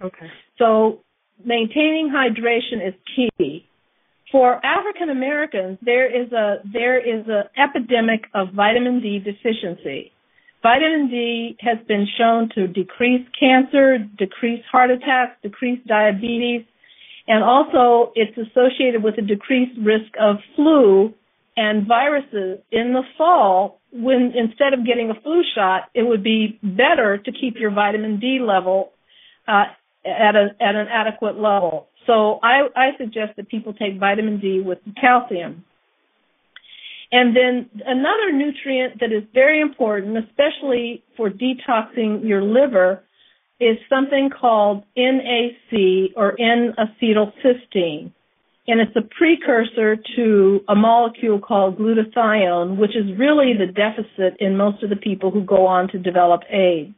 Okay. So maintaining hydration is key. For African Americans, there is a epidemic of vitamin D deficiency. Vitamin D has been shown to decrease cancer, decrease heart attacks, decrease diabetes, and also it's associated with a decreased risk of flu and viruses in the fall. When instead of getting a flu shot, it would be better to keep your vitamin D level at an adequate level. So I suggest that people take vitamin D with calcium. And then another nutrient that is very important, especially for detoxing your liver, is something called NAC, or N-acetylcysteine. And it's a precursor to a molecule called glutathione, which is really the deficit in most of the people who go on to develop AIDS.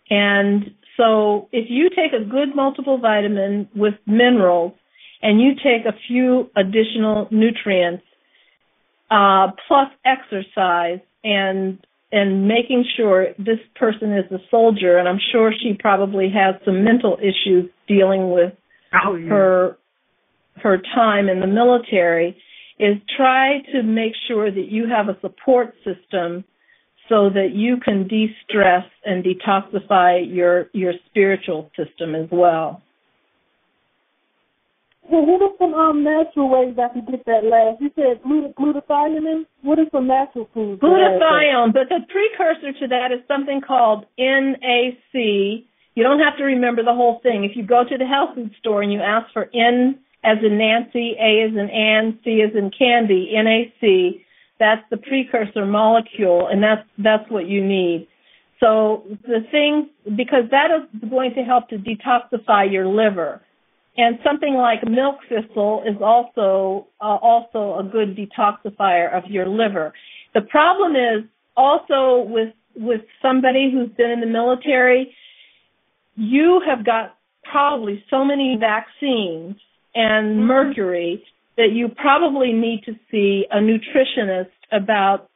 And so if you take a good multiple vitamin with minerals and you take a few additional nutrients, plus exercise and making sure this person is a soldier, and I'm sure she probably has some mental issues dealing with her time in the military, is try to make sure that you have a support system so that you can de-stress and detoxify your spiritual system as well. Well, what are some natural ways I can get that last? You said glutathione. What are some natural foods? Glutathione, but the precursor to that is something called NAC. You don't have to remember the whole thing. If you go to the health food store and you ask for N as in Nancy, A as in Ann, C as in Candy, NAC, that's the precursor molecule, and that's what you need. So the thing, because that is going to help to detoxify your liver. And something like milk thistle is also a good detoxifier of your liver. The problem is also with somebody who's been in the military, you have got probably so many vaccines and mercury that you probably need to see a nutritionist about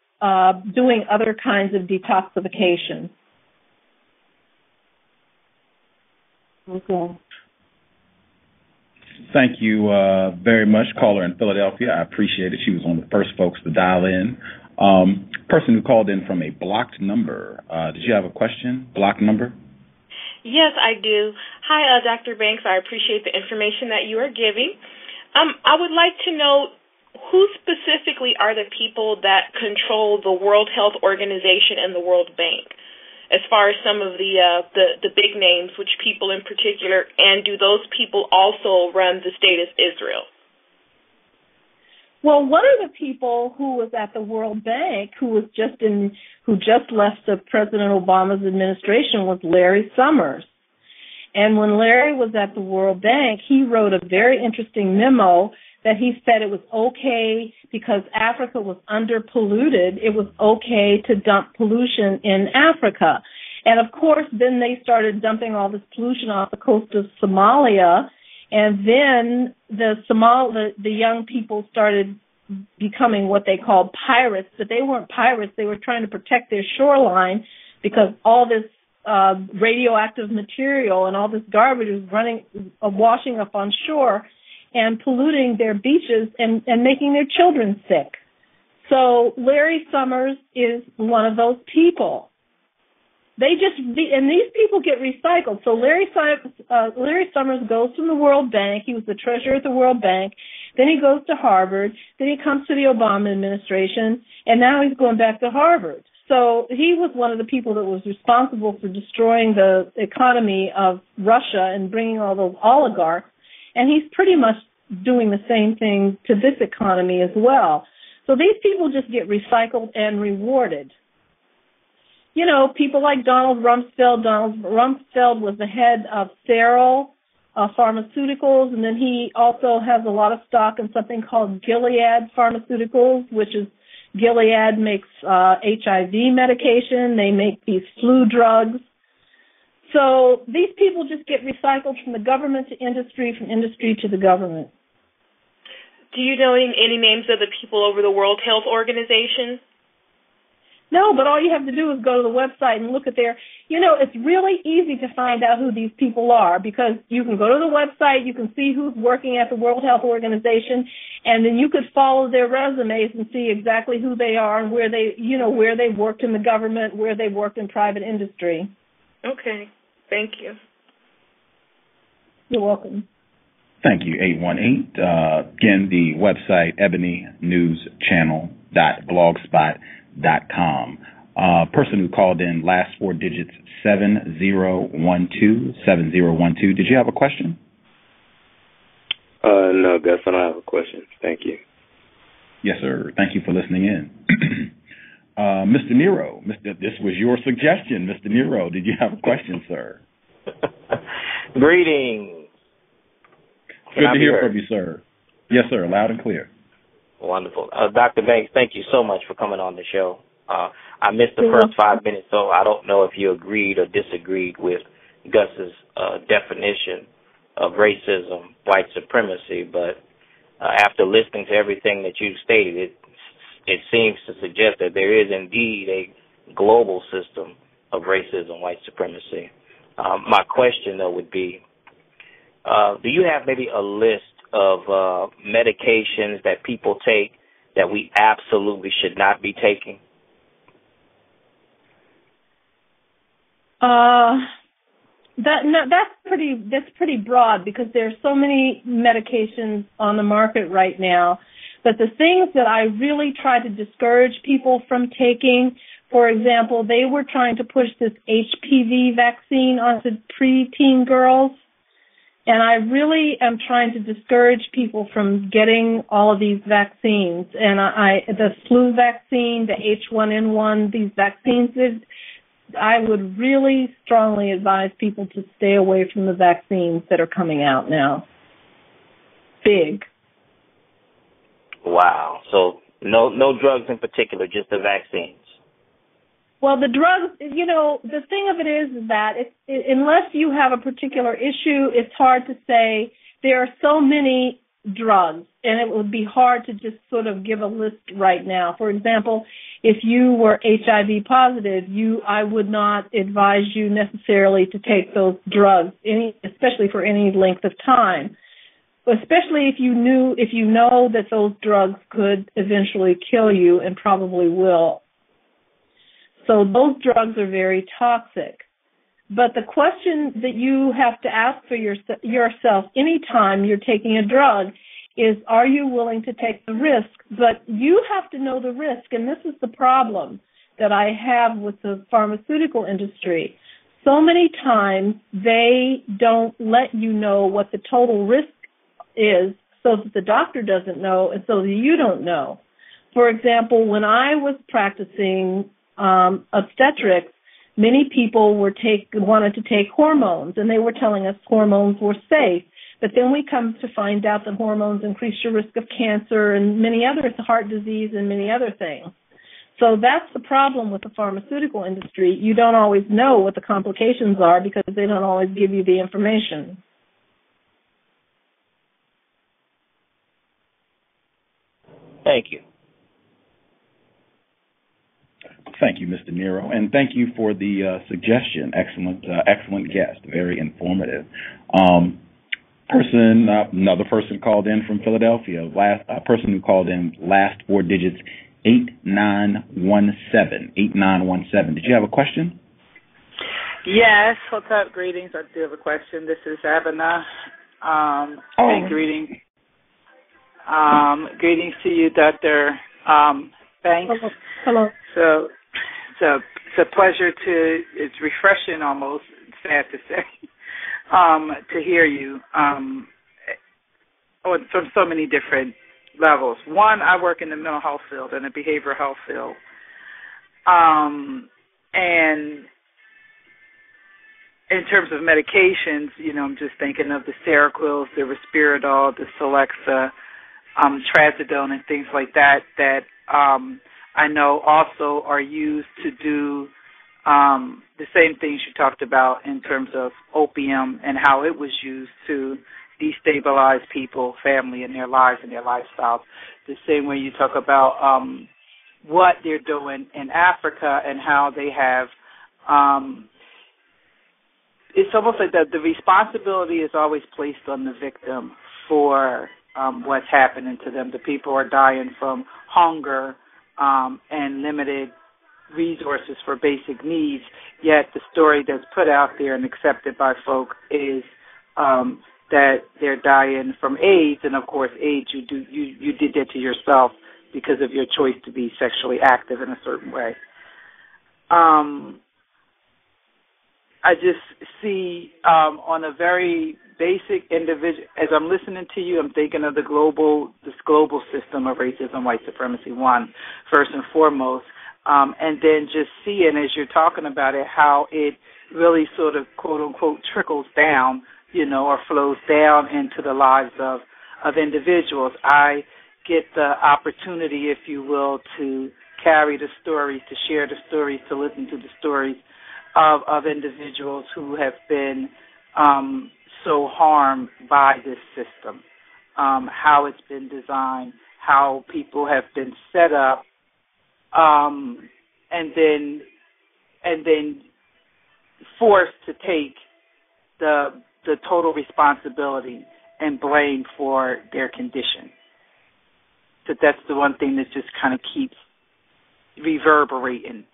doing other kinds of detoxification. Okay. Thank you very much, caller in Philadelphia. I appreciate it. She was one of the first folks to dial in. Person who called in from a blocked number. Did you have a question? Blocked number? Yes, I do. Hi, Dr. Banks. I appreciate the information that you are giving. I would like to know who specifically are the people that control the World Health Organization and the World Bank, as far as some of the big names, which people in particular, and do those people also run the state of Israel? Well, one of the people who was at the World Bank, who just left the President Obama's administration, was Larry Summers. And when Larry was at the World Bank, he wrote a very interesting memo that he said it was okay because Africa was underpolluted. It was okay to dump pollution in Africa. And, of course, then they started dumping all this pollution off the coast of Somalia. And then the young people started becoming what they called pirates. But they weren't pirates. They were trying to protect their shoreline because all this radioactive material and all this garbage was washing up on shore and polluting their beaches and making their children sick. So Larry Summers is one of those people. And these people get recycled. So Larry Summers goes from the World Bank. He was the treasurer at the World Bank. Then he goes to Harvard. Then he comes to the Obama administration, and now he's going back to Harvard. So he was one of the people that was responsible for destroying the economy of Russia and bringing all those oligarchs. And he's pretty much doing the same thing to this economy as well. So these people just get recycled and rewarded. You know, people like Donald Rumsfeld. Donald Rumsfeld was the head of Searle pharmaceuticals, and then he also has a lot of stock in something called Gilead Pharmaceuticals, which is Gilead makes HIV medication. They make these flu drugs. So these people just get recycled from the government to industry, from industry to the government. Do you know any names of the people over the World Health Organization? No, but all you have to do is go to the website and look at it's really easy to find out who these people are, because you can go to the website, you can see who's working at the World Health Organization, and then you could follow their resumes and see exactly who they are and where they worked in the government, where they worked in private industry. Okay. Thank you. You're welcome. Thank you, 818. Again, the website, ebonynewschannel.blogspot.com. Person who called in, last four digits, 7012. 7012. Did you have a question? No, Gus, I don't have a question. Thank you. Yes, sir. Thank you for listening in. Mr. Nero, this was your suggestion. Mr. Nero, did you have a question, sir? Greetings. Good to hear from you, sir. Yes, sir. Loud and clear. Wonderful. Dr. Banks, thank you so much for coming on the show. I missed the first 5 minutes, so I don't know if you agreed or disagreed with Gus's definition of racism, white supremacy, but after listening to everything that you've stated, it seems to suggest that there is indeed a global system of racism, white supremacy. My question, though, would be, do you have maybe a list of medications that people take that we absolutely should not be taking? That's pretty broad, because there's so many medications on the market right now. But the things that I really try to discourage people from taking, for example, they were trying to push this HPV vaccine onto preteen girls. And I really am trying to discourage people from getting all of these vaccines. And the flu vaccine, the H1N1, these vaccines, I would really strongly advise people to stay away from the vaccines that are coming out now. Big. Wow. So no drugs in particular, just the vaccines. Well, the drugs, the thing of it is that unless you have a particular issue, it's hard to say. There are so many drugs, and it would be hard to just sort of give a list right now. For example, if you were HIV positive, I would not advise you necessarily to take those drugs, especially for any length of time. Especially if you know that those drugs could eventually kill you, and probably will. So those drugs are very toxic. But the question that you have to ask for yourself anytime you're taking a drug is, are you willing to take the risk? But you have to know the risk, and this is the problem that I have with the pharmaceutical industry. So many times they don't let you know what the total risk is, so that the doctor doesn't know and so that you don't know. For example, when I was practicing obstetrics, many people wanted to take hormones, and they were telling us hormones were safe. But then we come to find out that hormones increase your risk of cancer and many other, heart disease and many other things. So that's the problem with the pharmaceutical industry. You don't always know what the complications are because they don't always give you the information. Thank you. Thank you, Mr. Nero, and thank you for the suggestion. Excellent guest, very informative. Another person called in from Philadelphia. Person who called in, last four digits, 8917. 8917. Did you have a question? Yes. What's up? Greetings. I do have a question. This is Abena. And greetings. Greetings to you, Dr. Banks. Hello. So it's a pleasure it's refreshing almost, sad to say, to hear you from so many different levels. One, I work in the mental health field and the behavioral health field. And in terms of medications, I'm just thinking of the Seroquels, the Risperidol, the Celexa, Trazodone, and things like that I know also are used to do the same things you talked about in terms of opium and how it was used to destabilize people, family, and their lives and their lifestyles. The same way you talk about what they're doing in Africa and how they have it's almost like the responsibility is always placed on the victim for what's happening to them. The people are dying from hunger and limited resources for basic needs, yet the story that's put out there and accepted by folk is that they're dying from AIDS, and of course AIDS, you did that to yourself because of your choice to be sexually active in a certain way. I just see on a very basic individual, as I'm listening to you, I'm thinking of this global system of racism, white supremacy, first and foremost, and then just seeing as you're talking about it, how it really sort of, quote unquote, trickles down, or flows down into the lives of individuals. I get the opportunity, if you will, to carry the stories, to share the stories, to listen to the stories of individuals who have been so harmed by this system, how it's been designed, how people have been set up, and then forced to take the total responsibility and blame for their condition. So that's the one thing that just kind of keeps reverberating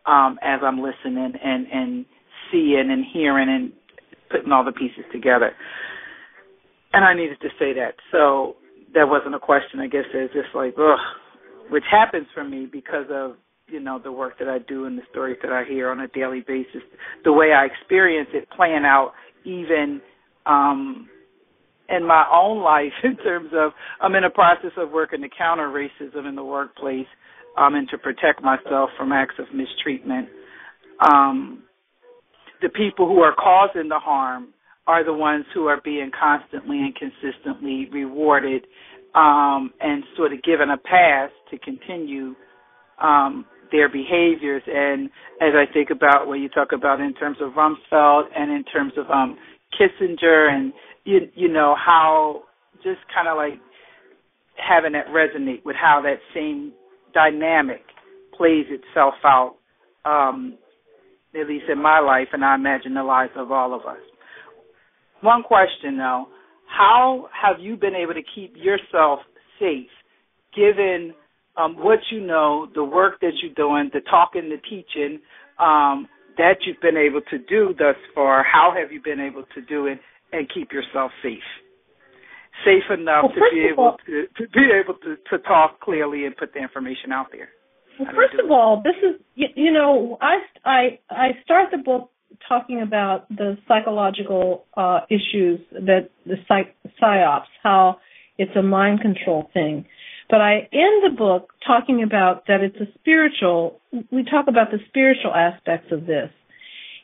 as I'm listening and seeing and hearing and putting all the pieces together. And I needed to say that. So that wasn't a question. I guess it's just like, ugh, which happens for me because of, the work that I do and the stories that I hear on a daily basis, the way I experience it playing out even in my own life in terms of I'm in a process of working to counter racism in the workplace and to protect myself from acts of mistreatment. The people who are causing the harm are the ones who are being constantly and consistently rewarded and sort of given a pass to continue their behaviors. And as I think about what you talk about in terms of Rumsfeld and in terms of Kissinger and, how just kind of like having that resonate with how that same dynamic plays itself out, at least in my life, and I imagine the lives of all of us. One question, though, how have you been able to keep yourself safe, given what you know, the work that you're doing, the talking, the teaching that you've been able to do thus far? How have you been able to do it and keep yourself safe? Safe enough to be able to talk clearly and put the information out there. Well, first of all, this is, I start the book talking about the psychological issues that the C.O.W.S, how it's a mind control thing. But I end the book talking about that it's a spiritual, we talk about the spiritual aspects of this.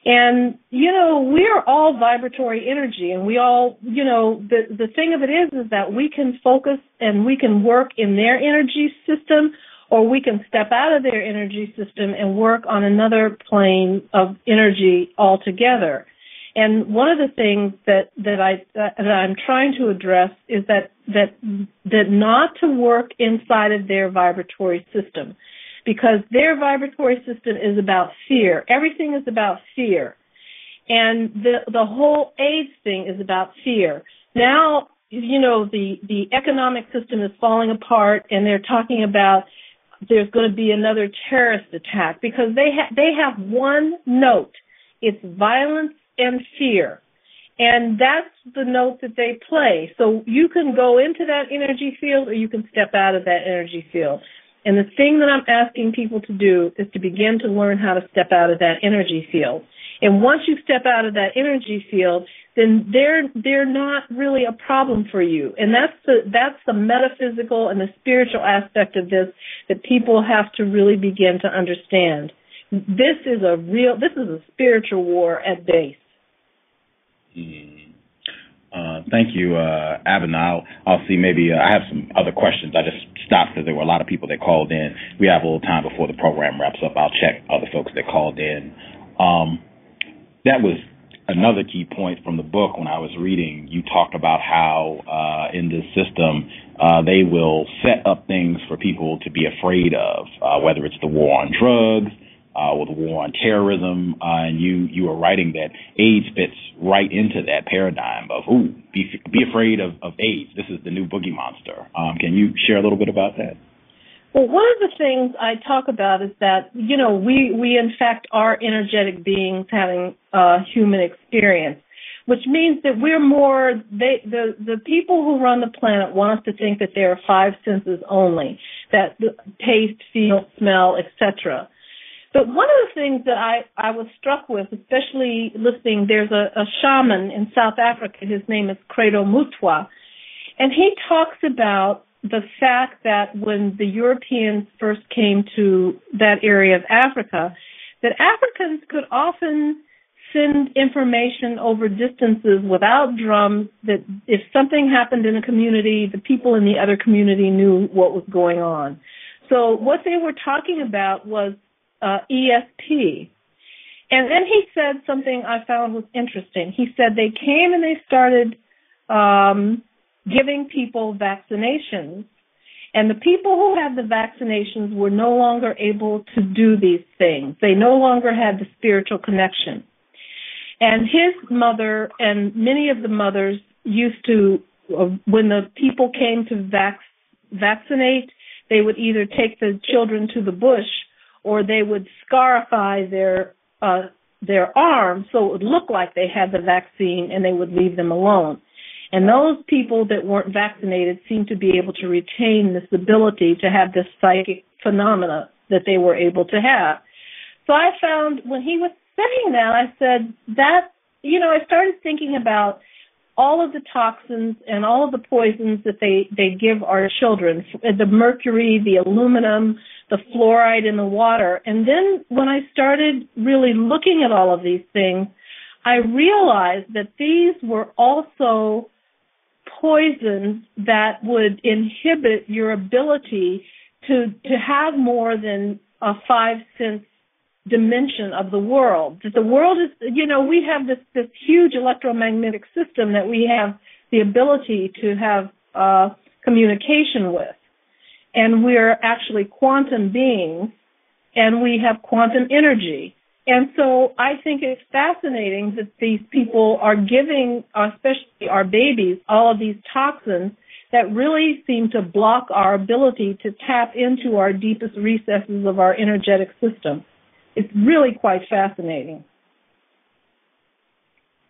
And, we are all vibratory energy, and we all, the thing of it is that we can focus and we can work in their energy system, or we can step out of their energy system and work on another plane of energy altogether. And one of the things that I'm trying to address is that not to work inside of their vibratory system, because their vibratory system is about fear. Everything is about fear. And the whole AIDS thing is about fear. Now, the economic system is falling apart, and they're talking about there's going to be another terrorist attack because they have one note. It's violence and fear. And that's the note that they play. So you can go into that energy field or you can step out of that energy field. And the thing that I'm asking people to do is to begin to learn how to step out of that energy field. And once you step out of that energy field, then they're not really a problem for you. And that's the metaphysical and the spiritual aspect of this that people have to really begin to understand. This is a spiritual war at base. Thank you, Abin. I'll see. Maybe I have some other questions. I just stopped because there were a lot of people that called in. We have a little time before the program wraps up. I'll check other folks that called in. That was another key point from the book. When I was reading, you talked about how in this system they will set up things for people to be afraid of, whether it's the war on drugs or the war on terrorism. And you were writing that AIDS fits right into that paradigm of, be afraid of AIDS. This is the new boogie monster. Can you share a little bit about that? Well, one of the things I talk about is that, we in fact are energetic beings having human experience, which means that we're more, the people who run the planet want us to think that there are five senses only, that taste, feel, smell, etc. But one of the things that I was struck with, especially listening, there's a shaman in South Africa, his name is Credo Mutwa, and he talks about the fact that when the Europeans first came to that area of Africa, that Africans could often send information over distances without drums, that if something happened in a community, the people in the other community knew what was going on. So what they were talking about was ESP. And then he said something I found was interesting. He said they came and they started giving people vaccinations, and the people who had the vaccinations were no longer able to do these things. They no longer had the spiritual connection. And his mother and many of the mothers used to, when the people came to vaccinate, they would either take the children to the bush or they would scarify their arms so it would look like they had the vaccine, and they would leave them alone. And those people that weren't vaccinated seemed to be able to retain this ability to have this psychic phenomena that they were able to have. So I found when he was saying that, I said that, I started thinking about all of the toxins and all of the poisons that they give our children, the mercury, the aluminum, the fluoride in the water. And then when I started really looking at all of these things, I realized that these were also poisons that would inhibit your ability to have more than a 5-sense dimension of the world. That the world is, we have this huge electromagnetic system that we have the ability to have communication with. And we're actually quantum beings, and we have quantum energy. And so I think it's fascinating that these people are giving, especially our babies, all of these toxins that really seem to block our ability to tap into our deepest recesses of our energetic system. It's really quite fascinating.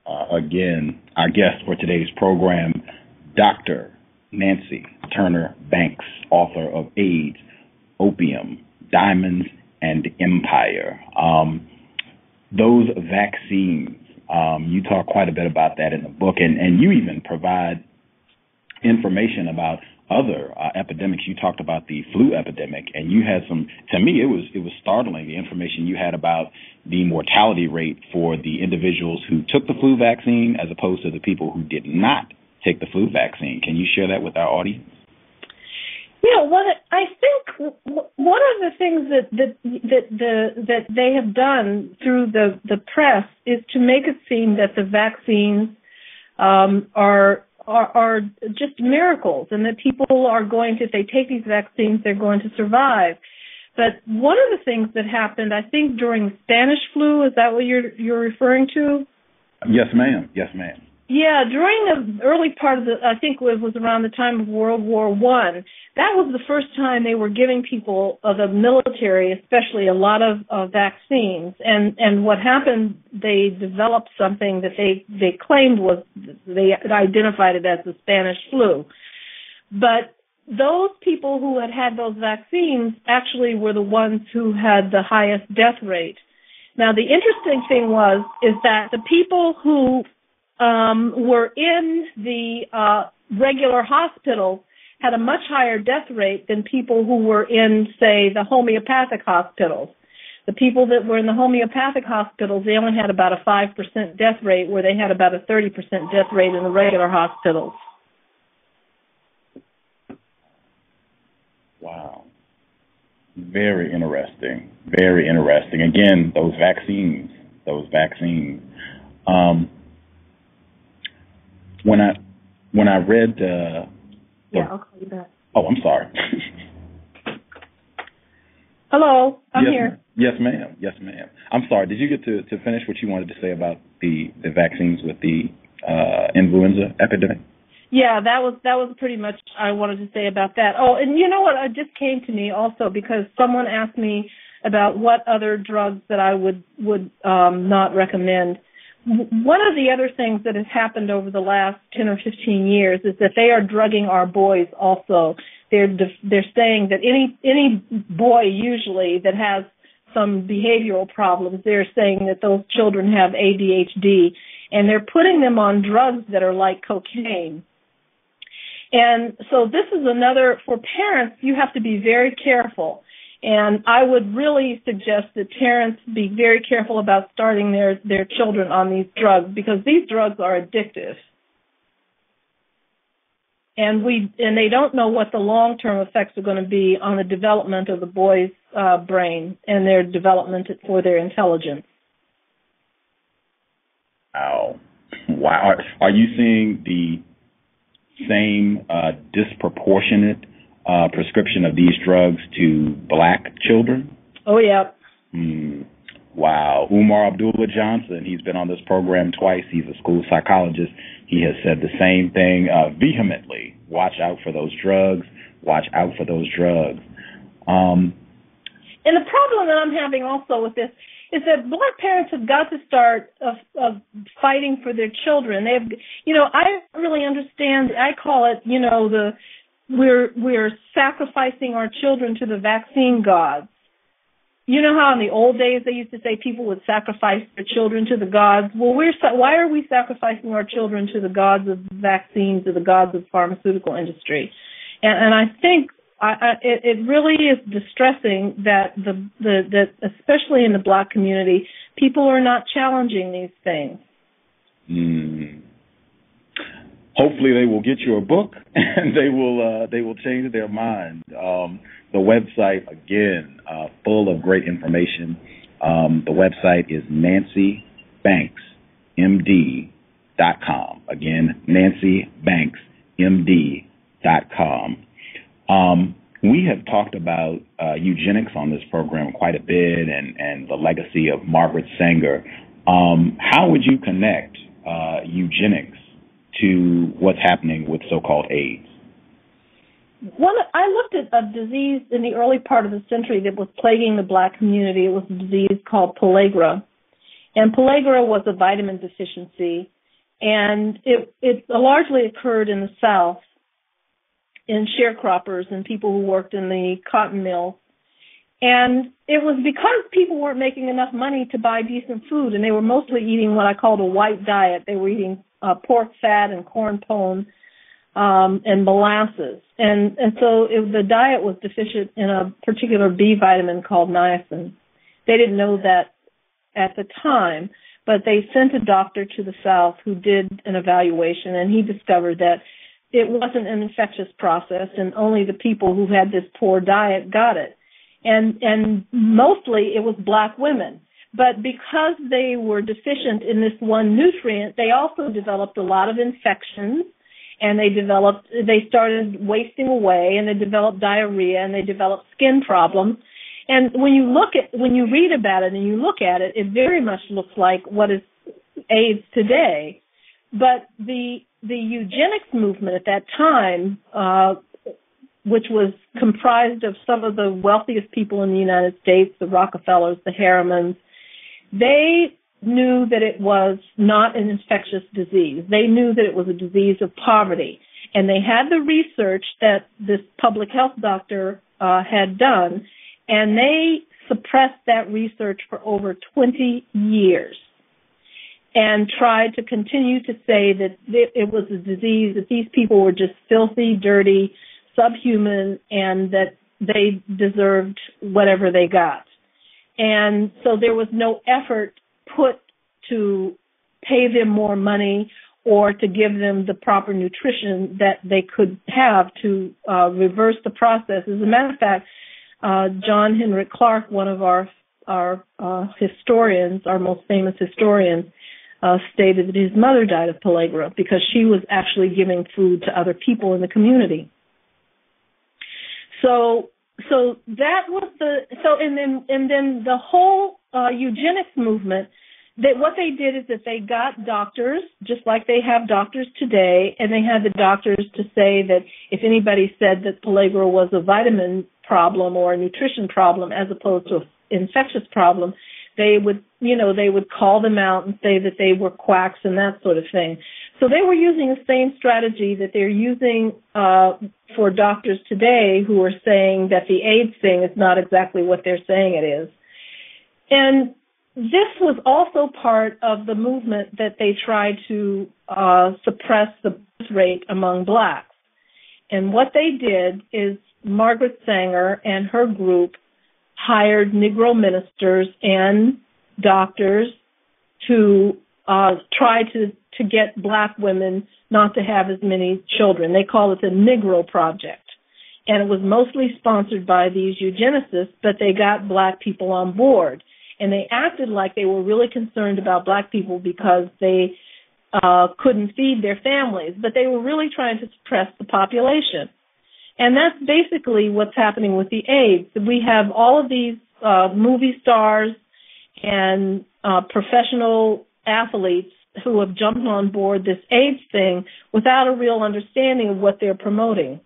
Again, our guest for today's program, Dr. Nancy Turner Banks, author of AIDS, Opium, Diamonds, and Empire. Those vaccines, you talk quite a bit about that in the book, and you even provide information about other epidemics. You talked about the flu epidemic, and you had some, to me, it was startling, the information you had about the mortality rate for the individuals who took the flu vaccine as opposed to the people who did not take the flu vaccine. Can you share that with our audience? I think one of the things that they have done through the press is to make it seem that the vaccines are just miracles, and that people are going to, if they take these vaccines, they're going to survive. But one of the things that happened, I think, during the Spanish flu, is that what you're referring to? Yes, ma'am. Yes, ma'am. Yeah, during the early part of I think it was around the time of World War I, that was the first time they were giving people, the military especially, a lot of vaccines. And what happened, they developed something that they claimed was, they identified it as the Spanish flu. But those people who had those vaccines actually were the ones who had the highest death rate. Now, the interesting thing is that the people who were in the regular hospitals had a much higher death rate than people who were in, say, the homeopathic hospitals. The people that were in the homeopathic hospitals, they only had about a 5% death rate, where they had about a 30% death rate in the regular hospitals. Wow. Very interesting. Very interesting. Again, those vaccines. When I read I'll call you back. Oh, I'm sorry. Hello, I'm here. Yes, ma'am. I'm sorry. Did you get to finish what you wanted to say about the vaccines with the influenza epidemic? Yeah, that was pretty much I wanted to say about that. Oh, and you know what? It just came to me also because someone asked me about what other drugs that I would not recommend. One of the other things that has happened over the last 10 or 15 years is that they are drugging our boys also. They're saying that any boy usually that has some behavioral problems, they're saying that those children have ADHD, and they're putting them on drugs that are like cocaine. And so this is another, for parents, you have to be very careful. And I would really suggest that parents be very careful about starting their children on these drugs, because these drugs are addictive. And they don't know what the long-term effects are going to be on the development of the boy's brain and their development for their intelligence. Wow. Are you seeing the same disproportionate prescription of these drugs to black children? Oh, yeah. Wow. Umar Abdullah Johnson, he's been on this program twice. He's a school psychologist. He has said the same thing vehemently. Watch out for those drugs. Watch out for those drugs. And the problem that I'm having also with this is that black parents have got to start of fighting for their children. They've, I really understand. I call it, we're sacrificing our children to the vaccine gods. You know how in the old days they used to say people would sacrifice their children to the gods? Well, why are we sacrificing our children to the gods of vaccines, to the gods of the pharmaceutical industry? And I think it really is distressing that that especially in the black community, people are not challenging these things. Hopefully they will get you a book and they will change their mind. The website, again, full of great information. The website is NancyBanksMD.com. Again, NancyBanksMD.com. We have talked about eugenics on this program quite a bit and the legacy of Margaret Sanger. How would you connect eugenics to what's happening with so-called AIDS? I looked at a disease in the early part of the century that was plaguing the black community. It was a disease called pellagra. And pellagra was a vitamin deficiency, and it largely occurred in the South in sharecroppers and people who worked in the cotton mills. And it was because people weren't making enough money to buy decent food, and they were mostly eating what I called a white diet. They were eating pork fat and corn pone and molasses. And so the diet was deficient in a particular B vitamin called niacin. They didn't know that at the time, but they sent a doctor to the South who did an evaluation, and he discovered that it wasn't an infectious process, and only the people who had this poor diet got it. And mostly it was black women. But because they were deficient in this one nutrient, they also developed a lot of infections, and they started wasting away, and they developed diarrhea, and they developed skin problems. And when you read about it and you look at it, it very much looks like what is AIDS today. But the eugenics movement at that time, which was comprised of some of the wealthiest people in the United States, the Rockefellers, the Harrimans, they knew that it was not an infectious disease. They knew that it was a disease of poverty. And they had the research that this public health doctor had done, and they suppressed that research for over 20 years and tried to continue to say that it was a disease, that these people were just filthy, dirty, subhuman, and that they deserved whatever they got. And so there was no effort put to pay them more money or to give them the proper nutrition that they could have to reverse the process. As a matter of fact, John Henrik Clarke, one of our historians, our most famous historians, stated that his mother died of pellagra because she was actually giving food to other people in the community. So that was and then the whole eugenics movement. That what they did is that they got doctors, just like they have doctors today, and they had the doctors to say that if anybody said that pellagra was a vitamin problem or a nutrition problem as opposed to an infectious problem, they would call them out and say that they were quacks and that sort of thing. So they were using the same strategy that they're using for doctors today who are saying that the AIDS thing is not exactly what they're saying it is. And this was also part of the movement that they tried to suppress the birth rate among blacks. And what they did is Margaret Sanger and her group hired Negro ministers and doctors to try to get black women not to have as many children. They call it the Negro Project. And it was mostly sponsored by these eugenicists, but they got black people on board. And they acted like they were really concerned about black people because they couldn't feed their families, but they were really trying to suppress the population. And that's basically what's happening with the AIDS. We have all of these movie stars and professional athletes who have jumped on board this AIDS thing without a real understanding of what they're promoting.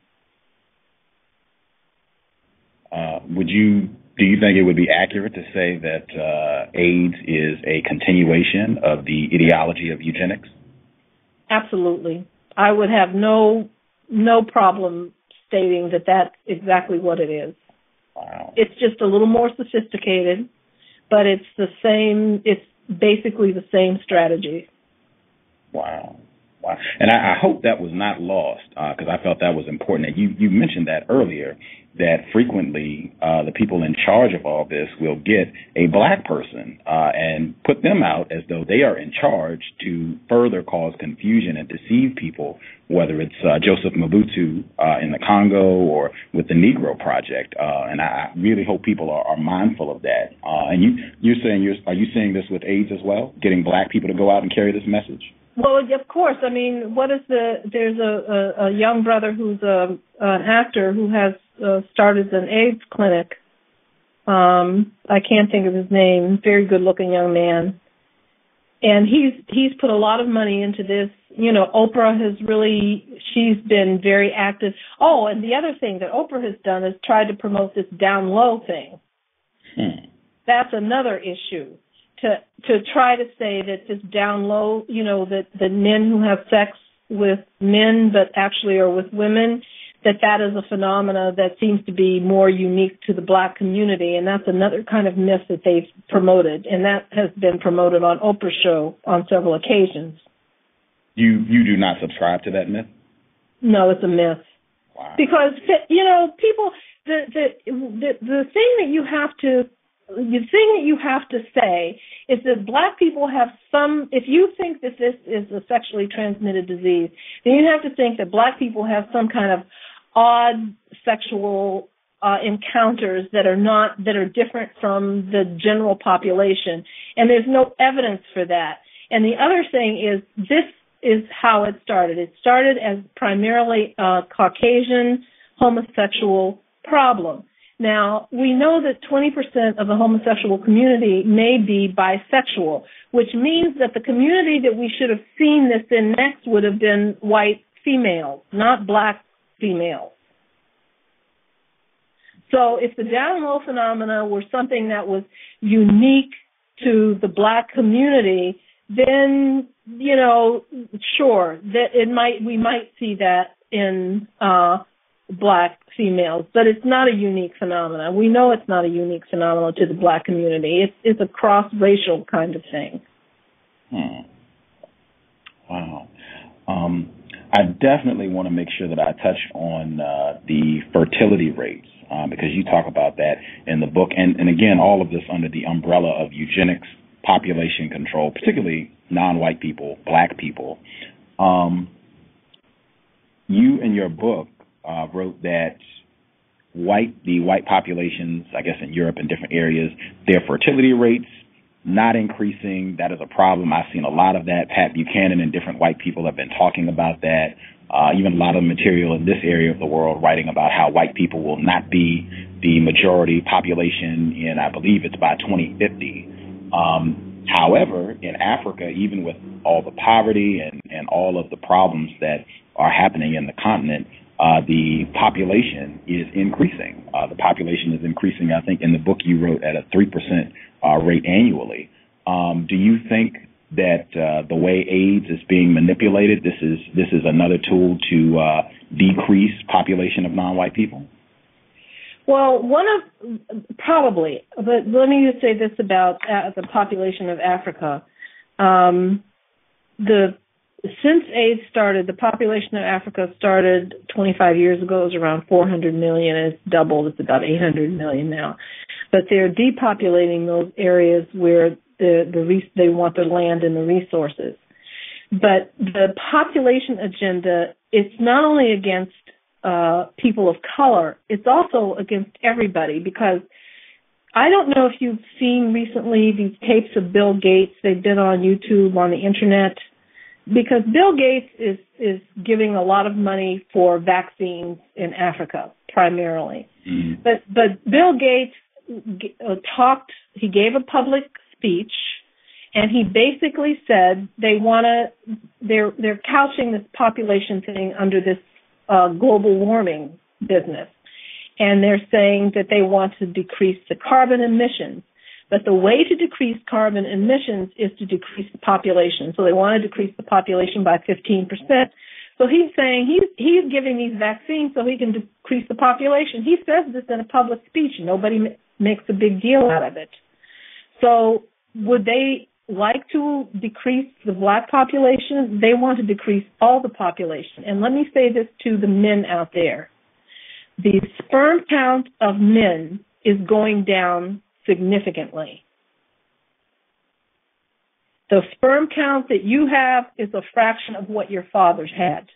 Do you think it would be accurate to say that AIDS is a continuation of the ideology of eugenics? Absolutely. I would have no problem stating that that's exactly what it is. Wow. It's just a little more sophisticated, but it's basically the same strategy. Wow. And I hope that was not lost because I felt that was important. And you mentioned that earlier, that frequently the people in charge of all this will get a black person and put them out as though they are in charge to further cause confusion and deceive people, whether it's Joseph Mobutu in the Congo or with the Negro Project. And I really hope people are mindful of that. And are you saying this with AIDS as well, getting black people to go out and carry this message? Well, of course. I mean, there's a young brother who's an actor who has started an AIDS clinic. I can't think of his name. Very good-looking young man. And he's put a lot of money into this. You know, Oprah she's been very active. Oh, and the other thing that Oprah has done is tried to promote this down low thing. That's another issue. To try to say that this down low, that the men who have sex with men but actually are with women, that is a phenomena that seems to be more unique to the black community, and that's another kind of myth that they've promoted, and that has been promoted on Oprah's show on several occasions. You do not subscribe to that myth? No, it's a myth. Wow. Because people, the thing that you have to. The thing that you have to say is that black people have if you think that this is a sexually transmitted disease, then you have to think that black people have some kind of odd sexual encounters that are different from the general population. And there's no evidence for that. And the other thing is this is how it started. It started as primarily a Caucasian homosexual problem. Now, we know that 20% of the homosexual community may be bisexual, which means that the community that we should have seen this in next would have been white females, not black females. So if the down low phenomena were something that was unique to the black community, then, sure, that we might see that in black females, but it's not a unique phenomenon. We know it's not a unique phenomenon to the black community. It's a cross-racial kind of thing. Wow. I definitely want to make sure that I touch on the fertility rates because you talk about that in the book. And again, all of this under the umbrella of eugenics, population control, particularly non-white people, black people. You in your book wrote that the white populations, I guess in Europe and different areas, their fertility rates not increasing. That is a problem. I've seen a lot of that. Pat Buchanan and different white people have been talking about that. Even a lot of material in this area of the world writing about how white people will not be the majority population in, I believe it's by 2050. However, in Africa, even with all the poverty and all of the problems that are happening in the continent, the population is increasing. The population is increasing, I think, in the book you wrote at a 3% rate annually. Do you think that the way AIDS is being manipulated, this is another tool to decrease population of non-white people? Well, probably, but let me just say this about the population of Africa. Since AIDS started, the population of Africa started 25 years ago. It was around 400 million. It's doubled. It's about 800 million now. But they're depopulating those areas where they want the land and the resources. But the population agenda, it's not only against people of color, it's also against everybody, because I don't know if you've seen recently these tapes of Bill Gates. They've been on YouTube, on the internet, because Bill Gates is giving a lot of money for vaccines in Africa primarily. Mm-hmm. But Bill Gates he gave a public speech, and he basically said they're couching this population thing under this global warming business. And they're saying that they want to decrease the carbon emissions. But the way to decrease carbon emissions is to decrease the population. So they want to decrease the population by 15%. So he's saying he's giving these vaccines so he can decrease the population. He says this in a public speech. Nobody makes a big deal out of it. So would they like to decrease the black population? They want to decrease all the population. And let me say this to the men out there. The sperm count of men is going down significantly. The sperm count that you have is a fraction of what your fathers had.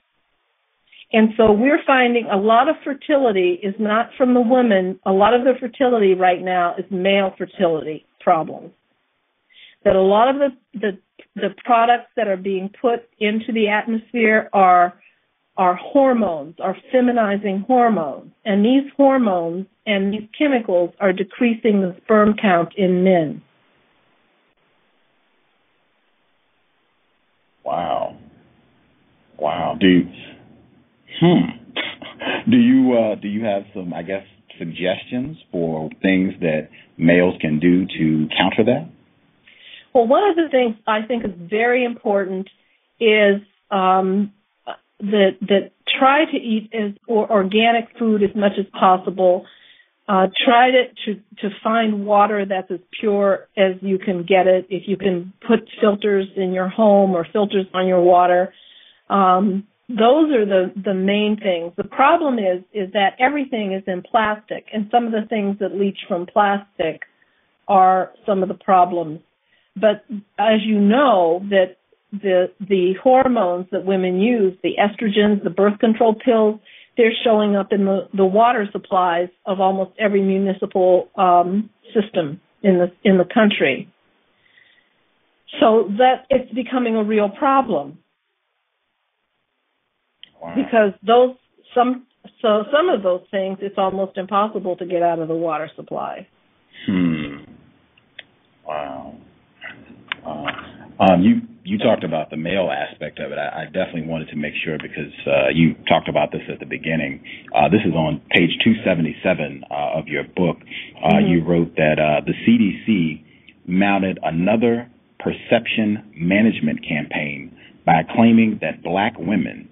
And so we're finding a lot of fertility is not from the women. A lot of the fertility right now is male fertility problems. That a lot of the products that are being put into the atmosphere are hormones, are feminizing hormones. And these hormones and these chemicals are decreasing the sperm count in men. Wow. Do you have some, I guess, suggestions for things that males can do to counter that? Well, one of the things I think is very important is that try to eat organic food as much as possible. Try to find water that's as pure as you can get it. If you can put filters in your home or filters on your water, those are the main things. The problem is that everything is in plastic, and some of the things that leach from plastic are some of the problems. But as you know, that the hormones that women use, the estrogens, the birth control pills, they're showing up in the water supplies of almost every municipal system in the country. So that it's becoming a real problem. Wow. Because some of those things, it's almost impossible to get out of the water supply. Wow. You talked about the male aspect of it. I definitely wanted to make sure, because you talked about this at the beginning. This is on page 277 of your book. You wrote that the CDC mounted another perception management campaign by claiming that black women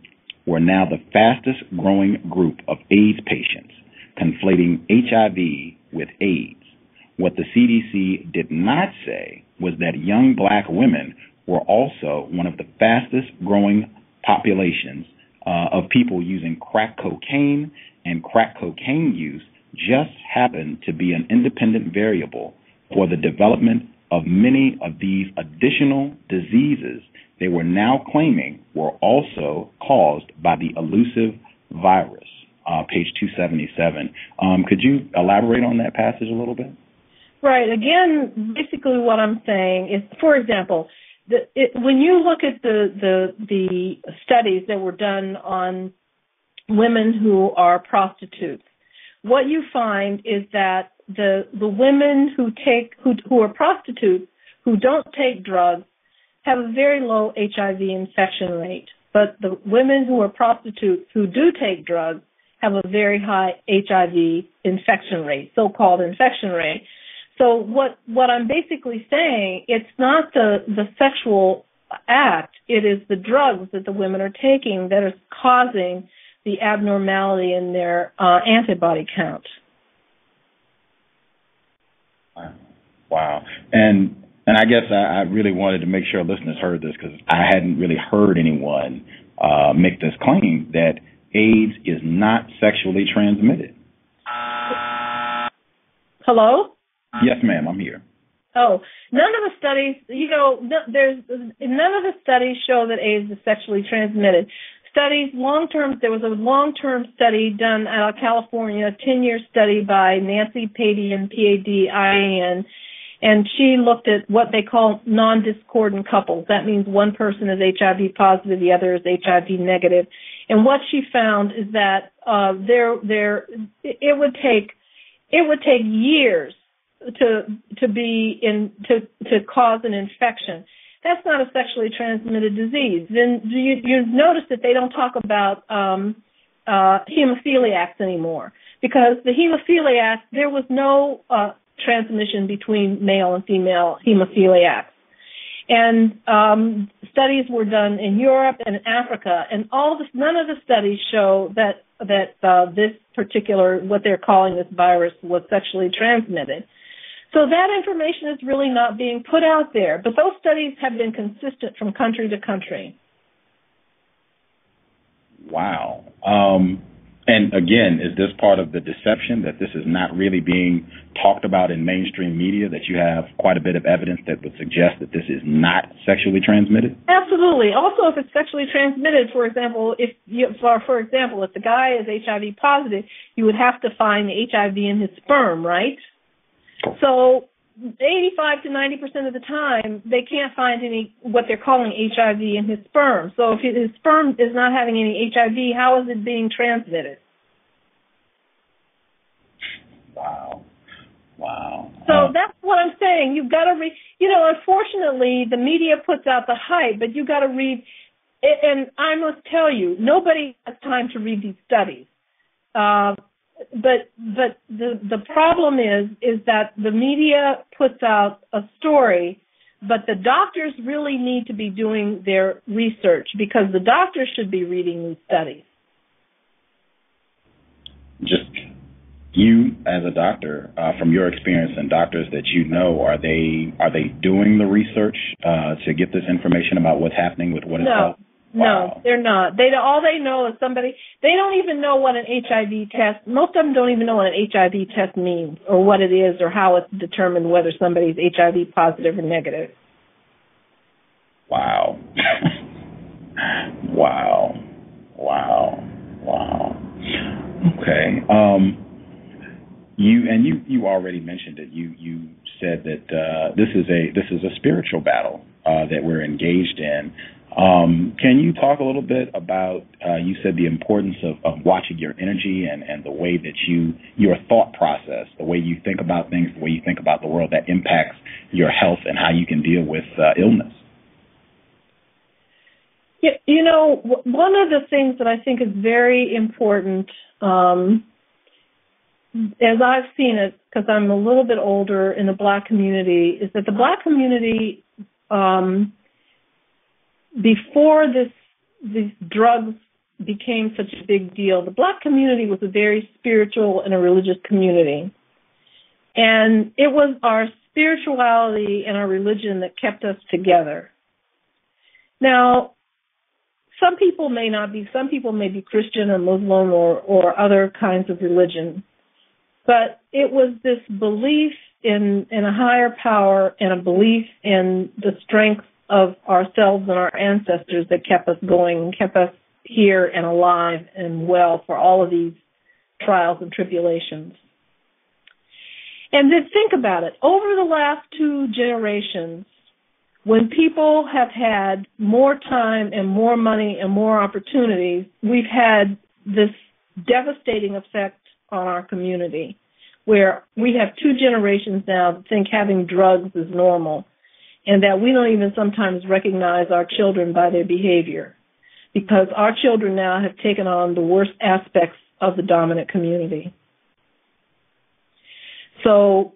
were now the fastest growing group of AIDS patients, conflating HIV with AIDS. What the CDC did not say was that young black women were also one of the fastest growing populations of people using crack cocaine, and crack cocaine use just happen to be an independent variable for the development of many of these additional diseases they were now claiming were also caused by the elusive virus. Page 277. Could you elaborate on that passage a little bit? Right. Again, basically what I'm saying is, for example, when you look at the studies that were done on women who are prostitutes, what you find is that the women who are prostitutes who don't take drugs have a very low HIV infection rate, but the women who are prostitutes who do take drugs have a very high HIV infection rate, so-called infection rate. So what I'm basically saying, it's not the sexual act, it is the drugs that the women are taking that is causing the abnormality in their antibody count. Wow. And I guess I really wanted to make sure listeners heard this because I hadn't really heard anyone make this claim that AIDS is not sexually transmitted. Hello? Yes, ma'am, I'm here. Oh, none of the studies, none of the studies show that AIDS is sexually transmitted. There was a long-term study done out of California, a 10-year study by Nancy Padian, P-A-D-I-A-N, and she looked at what they call non-discordant couples. That means one person is HIV positive, the other is HIV negative. And what she found is that it would take years to cause an infection. That's not a sexually transmitted disease. Then you notice that they don't talk about hemophiliacs anymore, because the hemophiliacs, there was no transmission between male and female hemophiliacs. And studies were done in Europe and in Africa, and none of the studies show that this particular, what they're calling this virus, was sexually transmitted. So that information is really not being put out there. But those studies have been consistent from country to country. Wow. And again, is this part of the deception that this is not really being talked about in mainstream media, that you have quite a bit of evidence that would suggest that this is not sexually transmitted? Absolutely. Also, if it's sexually transmitted, for example, if the guy is HIV positive, you would have to find the HIV in his sperm, right? So 85 to 90% of the time, they can't find any, what they're calling HIV in his sperm. So if his sperm is not having any HIV, how is it being transmitted? Wow. So that's what I'm saying. You've got to read, unfortunately, the media puts out the hype, but you've got to read, and I must tell you, nobody has time to read these studies. But the problem is that the media puts out a story, but the doctors really need to be doing their research, because the doctors should be reading these studies. Just you as a doctor, from your experience, and doctors that you know, are they doing the research to get this information about what's happening with what is called? Wow. No, they're not. All they know is somebody. They don't even know what an HIV test. Most of them don't even know what an HIV test means, or what it is, or how it's determined whether somebody's HIV positive or negative. Wow. Wow. Okay. You already mentioned it. You said that this is a spiritual battle that we're engaged in. Can you talk a little bit about, you said the importance of watching your energy and the way that your thought process, the way you think about things, the way you think about the world, that impacts your health and how you can deal with illness? Yeah, one of the things that I think is very important, as I've seen it, because I'm a little bit older in the Black community, is that the Black community, before these drugs became such a big deal, the Black community was a very spiritual and a religious community. And it was our spirituality and our religion that kept us together. Now, some people may be Christian or Muslim or other kinds of religion. But it was this belief in a higher power and a belief in the strength of ourselves and our ancestors that kept us going and kept us here and alive and well for all of these trials and tribulations. And then think about it. Over the last 2 generations, when people have had more time and more money and more opportunities, we've had this devastating effect on our community, where we have 2 generations now that think having drugs is normal, and that we don't even sometimes recognize our children by their behavior, because our children now have taken on the worst aspects of the dominant community. So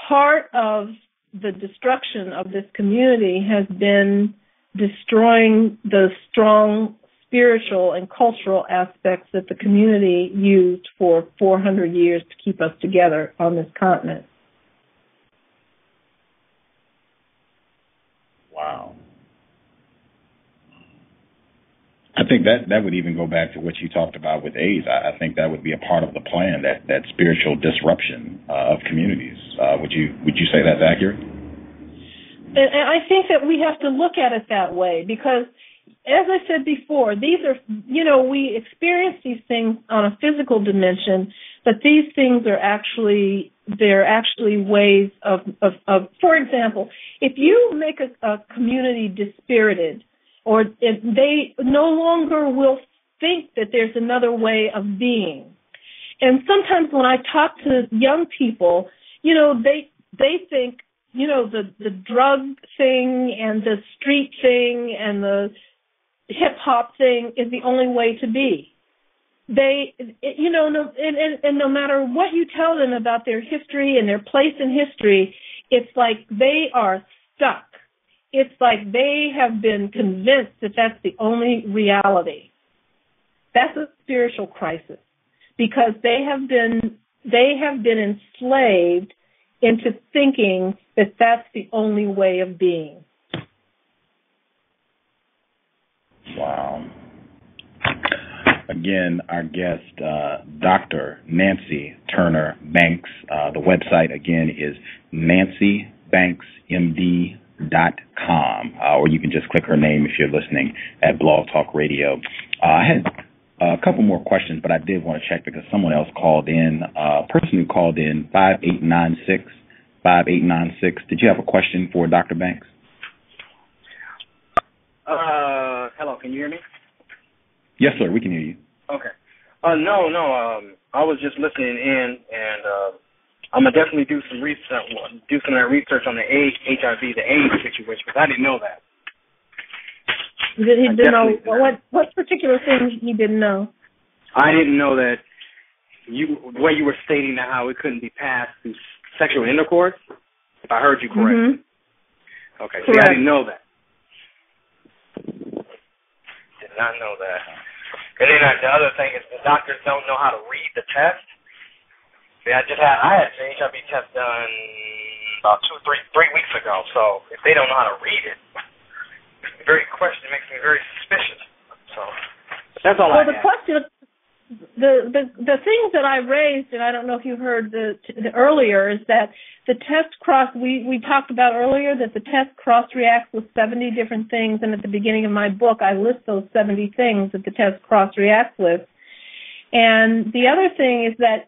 part of the destruction of this community has been destroying the strong spiritual and cultural aspects that the community used for 400 years to keep us together on this continent. Wow. I think that would even go back to what you talked about with AIDS. I think that would be a part of the plan, that spiritual disruption of communities. Would you say that's accurate? And I think that we have to look at it that way, because as I said before, these are, we experience these things on a physical dimension, but these things are actually ways of for example, if you make a community dispirited, or if they no longer will think that there's another way of being. And sometimes when I talk to young people, they think, the drug thing and the street thing and the hip-hop thing is the only way to be. No matter what you tell them about their history and their place in history, it's like they are stuck. It's like they have been convinced that that's the only reality. That's a spiritual crisis, because they have been enslaved into thinking that that's the only way of being. Wow. Again, our guest, Dr. Nancy Turner Banks. The website, again, is nancybanksmd.com, or you can just click her name if you're listening at Blog Talk Radio. I had a couple more questions, but I did want to check because someone else called in. A person who called in, 5896. Did you have a question for Dr. Banks? Hello, can you hear me? Yes, sir, we can hear you. Okay. No, I was just listening in, and I'm going to definitely do some research on the HIV, the AIDS situation, because I didn't know that. He didn't know what particular thing he didn't know? I didn't know that the way you were stating that how it couldn't be passed through sexual intercourse, if I heard you correctly. Mm-hmm. Okay, see, I didn't know that. Did not know that. And then the other thing is the doctors don't know how to read the test. See, I had the HIV test done about 3 weeks ago, so if they don't know how to read it, makes me very suspicious. So that's all I have. Well, the question, the things that I raised, and I don't know if you heard the earlier, is that the test we talked about earlier that the test cross-reacts with 70 different things, and at the beginning of my book I list those 70 things that the test cross-reacts with. And the other thing is that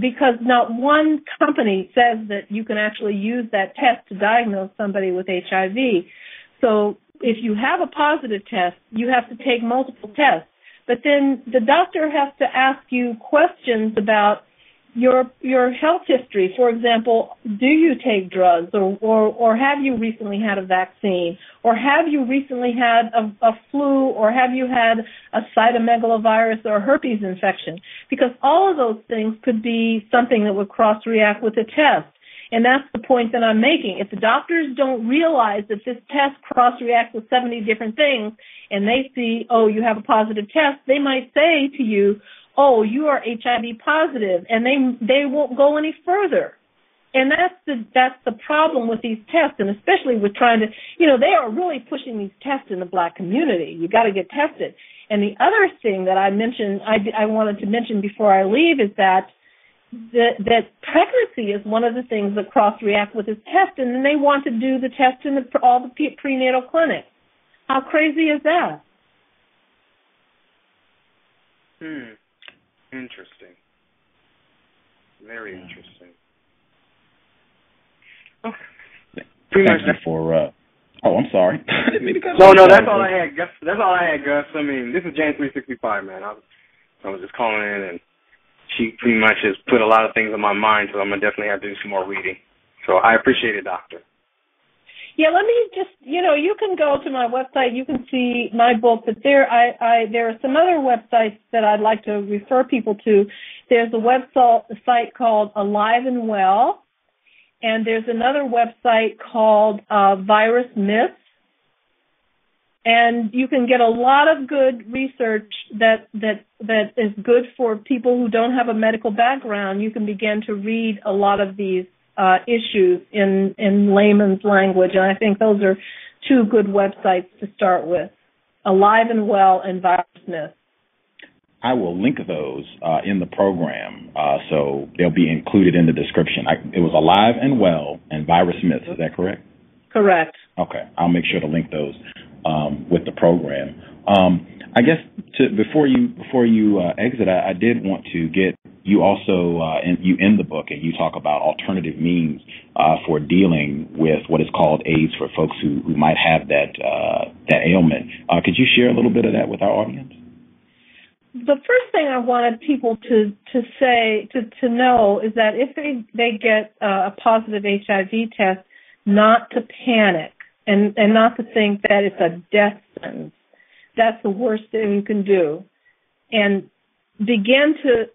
because not one company says that you can actually use that test to diagnose somebody with HIV. So if you have a positive test, you have to take multiple tests. But then the doctor has to ask you questions about your health history. For example, do you take drugs, or have you recently had a vaccine, or have you recently had a flu, or have you had a cytomegalovirus or herpes infection? Because all of those things could be something that would cross-react with a test. And that's the point that I'm making. If the doctors don't realize that this test cross-reacts with 70 different things, and they see, oh, you have a positive test, they might say to you, oh, you are HIV positive, and they won't go any further. And that's the problem with these tests, and especially with trying to, they are really pushing these tests in the black community. You got to get tested. And the other thing that I mentioned, I wanted to mention before I leave is that pregnancy is one of the things that cross-react with this test, and then they want to do the test in all the prenatal clinics. How crazy is that? Interesting. Very interesting. Thank you for. I'm sorry. No, that's all I had, Gus. That's all I had, Gus. I mean, this is Jan 365, man. I was just calling in, and she pretty much has put a lot of things on my mind, so I'm gonna definitely have to do some more reading. So I appreciate it, Doctor. Yeah, let me just, you can go to my website. You can see my book, but there are some other websites that I'd like to refer people to. There's a website called Alive and Well, and there's another website called Virus Myths. And you can get a lot of good research that is good for people who don't have a medical background. You can begin to read a lot of these issues in layman's language, and I think those are two good websites to start with, Alive and Well and Virus Myths. I will link those in the program, so they'll be included in the description. It was Alive and Well and Virus Myths, is that correct? Correct. Okay, I'll make sure to link those with the program. I guess before you exit, I did want to get you also you in the book, and you talk about alternative means for dealing with what is called AIDS for folks who might have that ailment. Could you share a little bit of that with our audience? The first thing I wanted people to know is that if they get a positive HIV test, not to panic and not to think that it's a death sentence. That's the worst thing you can do. And begin to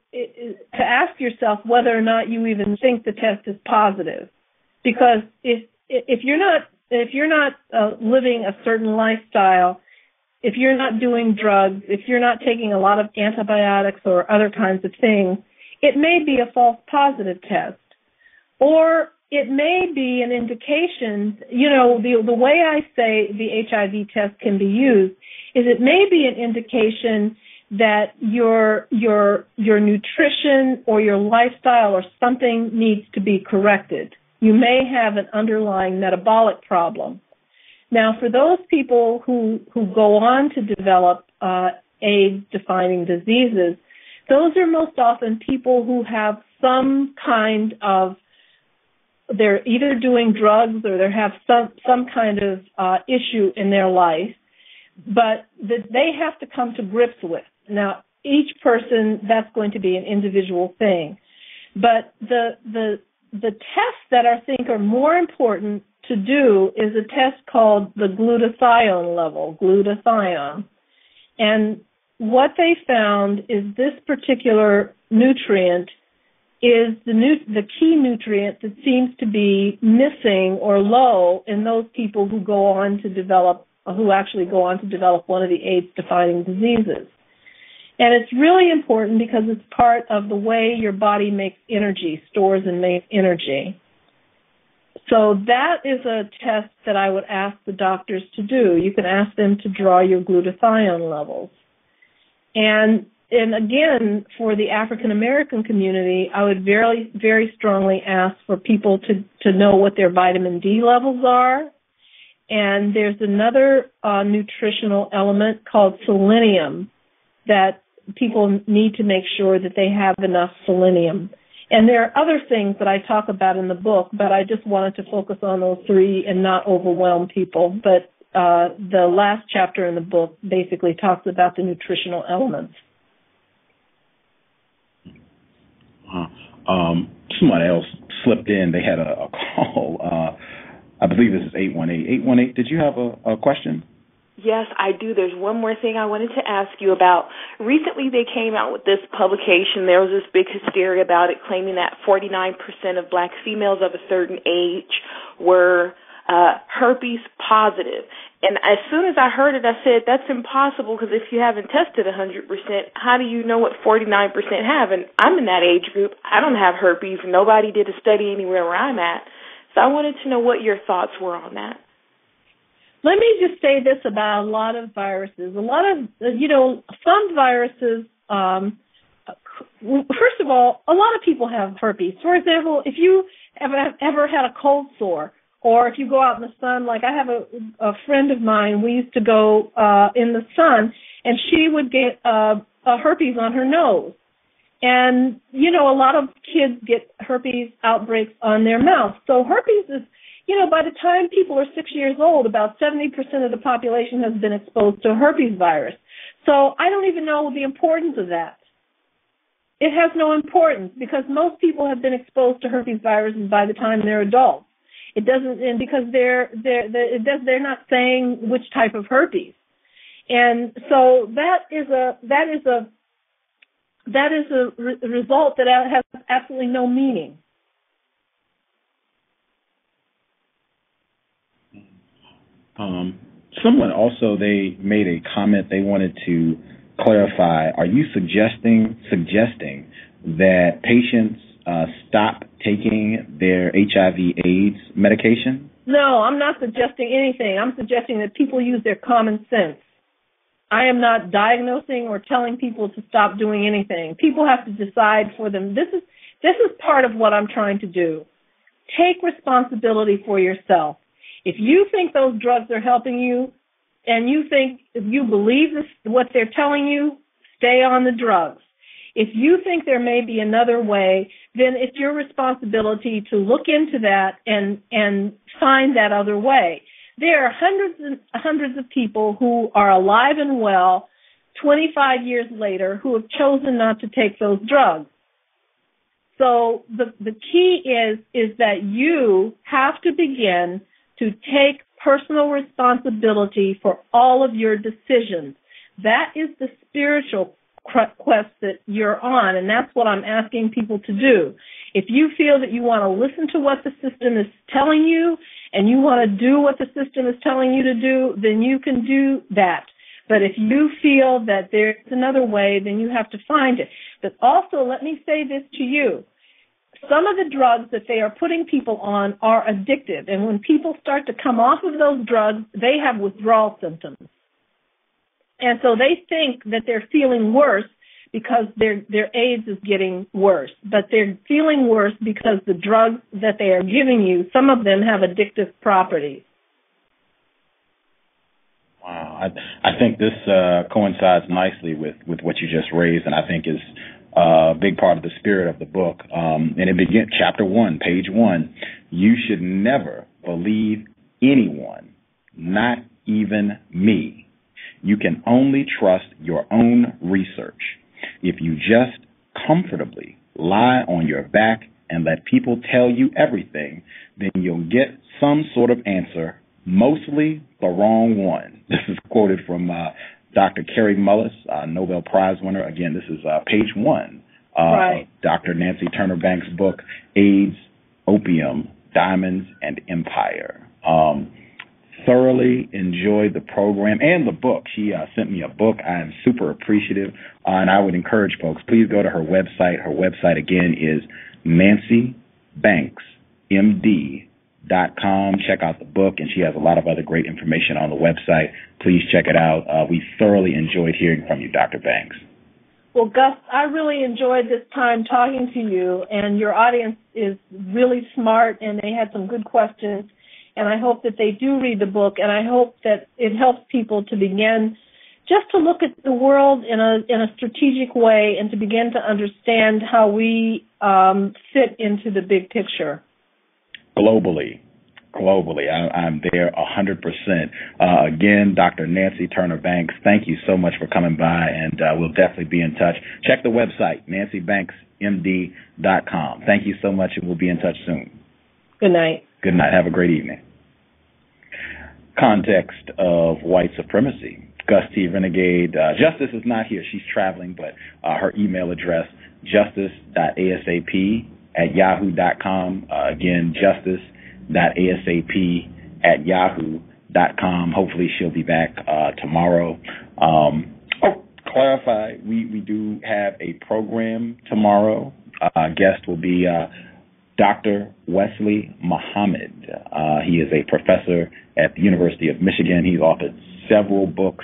ask yourself whether or not you even think the test is positive. Because if you're not living a certain lifestyle, if you're not doing drugs, if you're not taking a lot of antibiotics or other kinds of things, it may be a false positive test. Or it may be an indication, the way I say the HIV test can be used is it may be an indication that your nutrition or your lifestyle or something needs to be corrected. You may have an underlying metabolic problem. Now, for those people who go on to develop AIDS-defining diseases, those are most often people who have some kind of, they're either doing drugs or they have some kind of issue in their life, but that they have to come to grips with. Now, each person, that's going to be an individual thing. But the tests that I think are more important to do is a test called the glutathione level, glutathione. And what they found is this particular nutrient is the key nutrient that seems to be missing or low in those people who actually go on to develop one of the AIDS-defining diseases. And it's really important because it's part of the way your body makes energy, stores and makes energy. So that is a test that I would ask the doctors to do. You can ask them to draw your glutathione levels. And again, for the African American community, I would very, very strongly ask for people to know what their vitamin D levels are. And there's another nutritional element called selenium that people need to make sure that they have enough selenium. And there are other things that I talk about in the book, but I just wanted to focus on those three and not overwhelm people. But the last chapter in the book basically talks about the nutritional elements. Someone else slipped in. They had a call. I believe this is 818. 818, did you have a question? Yes, I do. There's one more thing I wanted to ask you about. Recently they came out with this publication. There was this big hysteria about it, claiming that 49% of black females of a certain age were herpes positive. And as soon as I heard it, I said, that's impossible, because if you haven't tested 100%, how do you know what 49% have? And I'm in that age group. I don't have herpes. Nobody did a study anywhere where I'm at. So I wanted to know what your thoughts were on that. Let me just say this about a lot of viruses. Some viruses, first of all, a lot of people have herpes. For example, if you have ever had a cold sore, or if you go out in the sun, like I have a friend of mine, we used to go in the sun, and she would get a herpes on her nose. And, a lot of kids get herpes outbreaks on their mouth. So herpes is, by the time people are 6 years old, about 70% of the population has been exposed to a herpes virus. So I don't even know the importance of that. It has no importance because most people have been exposed to herpes viruses by the time they're adults. It doesn't, and because they're not saying which type of herpes, and so that is a result that has absolutely no meaning. Someone also, they made a comment they wanted to clarify. Are you suggesting that patients stop taking their HIV/AIDS medication? No, I'm not suggesting anything. I'm suggesting that people use their common sense. I am not diagnosing or telling people to stop doing anything. People have to decide for them. This is part of what I'm trying to do. Take responsibility for yourself. If you think those drugs are helping you, and if you believe what they're telling you, stay on the drugs. If you think there may be another way, then it's your responsibility to look into that and find that other way. There are hundreds and hundreds of people who are alive and well 25 years later who have chosen not to take those drugs. So the key is that you have to begin to take personal responsibility for all of your decisions. That is the spiritual quest that you're on, and that's what I'm asking people to do. If you feel that you want to listen to what the system is telling you and you want to do what the system is telling you to do, then you can do that. But if you feel that there's another way, then you have to find it. But also, let me say this to you. Some of the drugs that they are putting people on are addictive, and when people start to come off of those drugs, they have withdrawal symptoms. And so they think that they're feeling worse because their AIDS is getting worse, but they're feeling worse because the drugs that they are giving you, some of them have addictive properties. Wow, I think this coincides nicely with what you just raised, and I think is a big part of the spirit of the book. And it begins, chapter 1, page 1. You should never believe anyone, not even me. You can only trust your own research. If you just comfortably lie on your back and let people tell you everything, then you'll get some sort of answer, mostly the wrong one. This is quoted from Dr. Carrie Mullis, Nobel Prize winner. Again, this is page 1 of Dr. Nancy Turner Banks' book, AIDS, Opium, Diamonds, and Empire. Thoroughly enjoyed the program and the book. She sent me a book. I am super appreciative, and I would encourage folks, please go to her website. Her website, again, is nancybanksmd.com. Check out the book, and she has a lot of other great information on the website. Please check it out. We thoroughly enjoyed hearing from you, Dr. Banks. Well, Gus, I really enjoyed this time talking to you, and your audience is really smart, and they had some good questions. And I hope that they do read the book, and I hope that it helps people to begin just to look at the world in a strategic way and to begin to understand how we fit into the big picture. Globally, I'm there 100%. Again, Dr. Nancy Turner Banks, thank you so much for coming by, and we'll definitely be in touch. Check the website, nancybanksmd.com. Thank you so much, and we'll be in touch soon. Good night. Good night. Have a great evening. Context of white supremacy. Gus T Renegade. Justice is not here. She's traveling, but her email address, justice.asap@yahoo.com. Again, justice.asap@yahoo.com. Hopefully she'll be back tomorrow. Clarify, we do have a program tomorrow. Guest will be Dr. Wesley Muhammad. He is a professor at the University of Michigan. He's authored several books.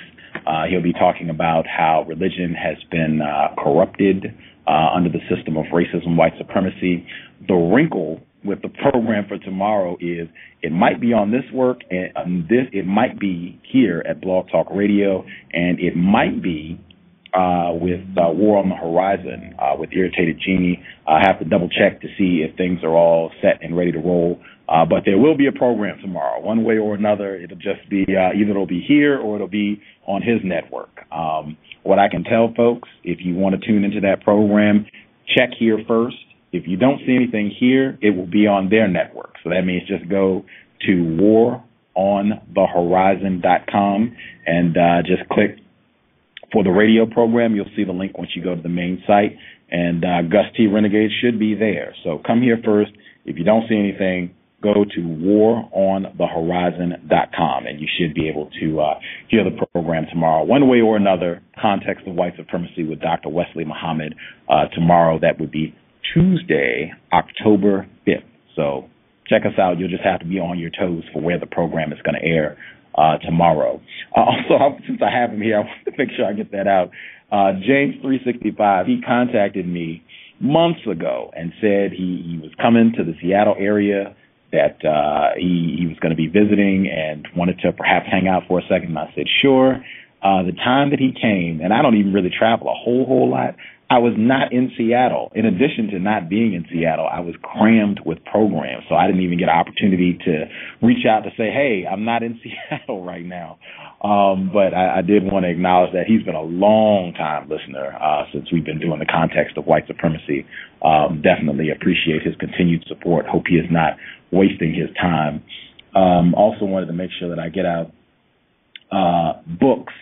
He'll be talking about how religion has been corrupted under the system of racism, white supremacy. The wrinkle with the program for tomorrow is it might be on this work, and it might be here at Blog Talk Radio, and it might be with War on the Horizon with Irritated Genie. I have to double check to see if things are all set and ready to roll. But there will be a program tomorrow, one way or another. It'll just be either it'll be here or it'll be on his network. What I can tell folks, if you want to tune into that program, check here first. If you don't see anything here, it will be on their network. So that means just go to waronthehorizon.com and just click for the radio program. You'll see the link once you go to the main site, and Gus T Renegade should be there. So come here first. If you don't see anything, go to waronthehorizon.com, and you should be able to hear the program tomorrow. One way or another, Context of White Supremacy with Dr. Wesley Muhammad tomorrow. That would be Tuesday, October 5th. So check us out. You'll just have to be on your toes for where the program is going to air tomorrow. Also, since I have him here, I want to make sure I get that out. James365, he contacted me months ago and said he was coming to the Seattle area, that he was going to be visiting and wanted to perhaps hang out for a second. And I said, sure. The time that he came, and I don't even really travel a whole lot, I was not in Seattle. In addition to not being in Seattle, I was crammed with programs, so I didn't even get an opportunity to reach out to say, hey, I'm not in Seattle right now. But I did want to acknowledge that he's been a long-time listener since we've been doing the Context of White Supremacy. Definitely appreciate his continued support. Hope he is not wasting his time. Also wanted to make sure that I get out books.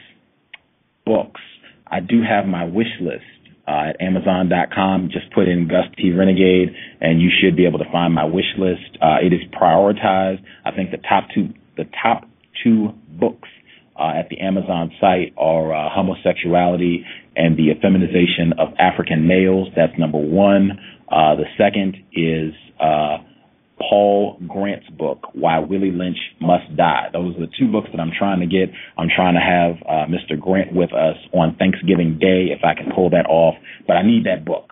I do have my wish list at Amazon.com. Just put in Gus T Renegade, and you should be able to find my wish list. It is prioritized. I think the top two books at the Amazon site are Homosexuality and the Effeminization of African Males. That's number one. The second is Paul Grant's book, Why Willie Lynch Must Die. Those are the two books that I'm trying to get. I'm trying to have Mr. Grant with us on Thanksgiving Day, if I can pull that off. But I need that book.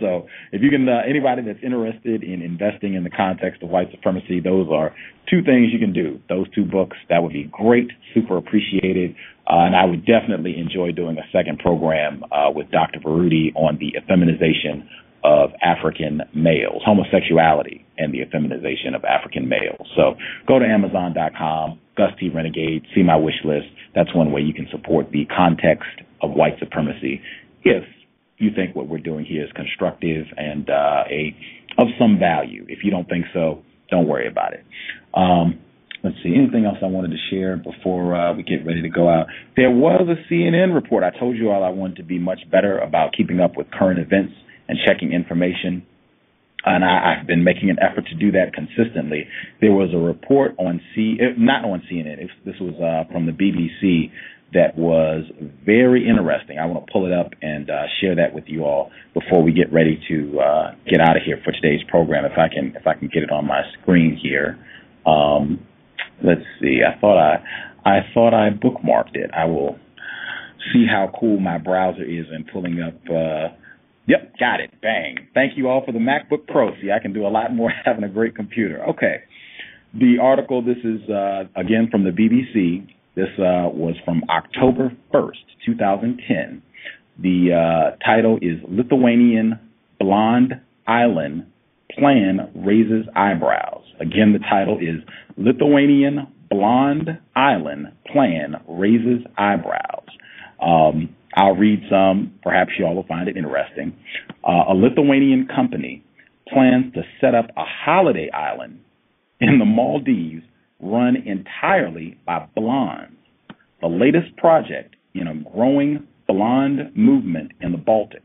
So if you can, anybody that's interested in investing in the context of white supremacy, those are two things you can do. Those two books, that would be great, super appreciated. And I would definitely enjoy doing a second program with Dr. Baruti on the effeminization of African males, homosexuality and the effeminization of African males. So go to Amazon.com, Gus T Renegade, see my wish list. That's one way you can support the context of white supremacy if you think what we're doing here is constructive and of some value. If you don't think so, don't worry about it. Let's see, anything else I wanted to share before we get ready to go out? There was a CNN report. I told you all I wanted to be much better about keeping up with current events and checking information, and I've been making an effort to do that consistently. There was a report on not on CNN, this was from the BBC, that was very interesting. I want to pull it up and share that with you all before we get ready to get out of here for today's program. If I can get it on my screen here. Let's see. I thought I bookmarked it. I will see how cool my browser is in pulling up. Yep, got it. Bang. Thank you all for the MacBook Pro. See, I can do a lot more having a great computer. Okay. The article, this is, again, from the BBC. This was from October 1st, 2010. The title is Lithuanian Blonde Island Plan Raises Eyebrows. Again, the title is Lithuanian Blonde Island Plan Raises Eyebrows. I'll read some. Perhaps you all will find it interesting. A Lithuanian company plans to set up a holiday island in the Maldives run entirely by blondes, the latest project in a growing blonde movement in the Baltics.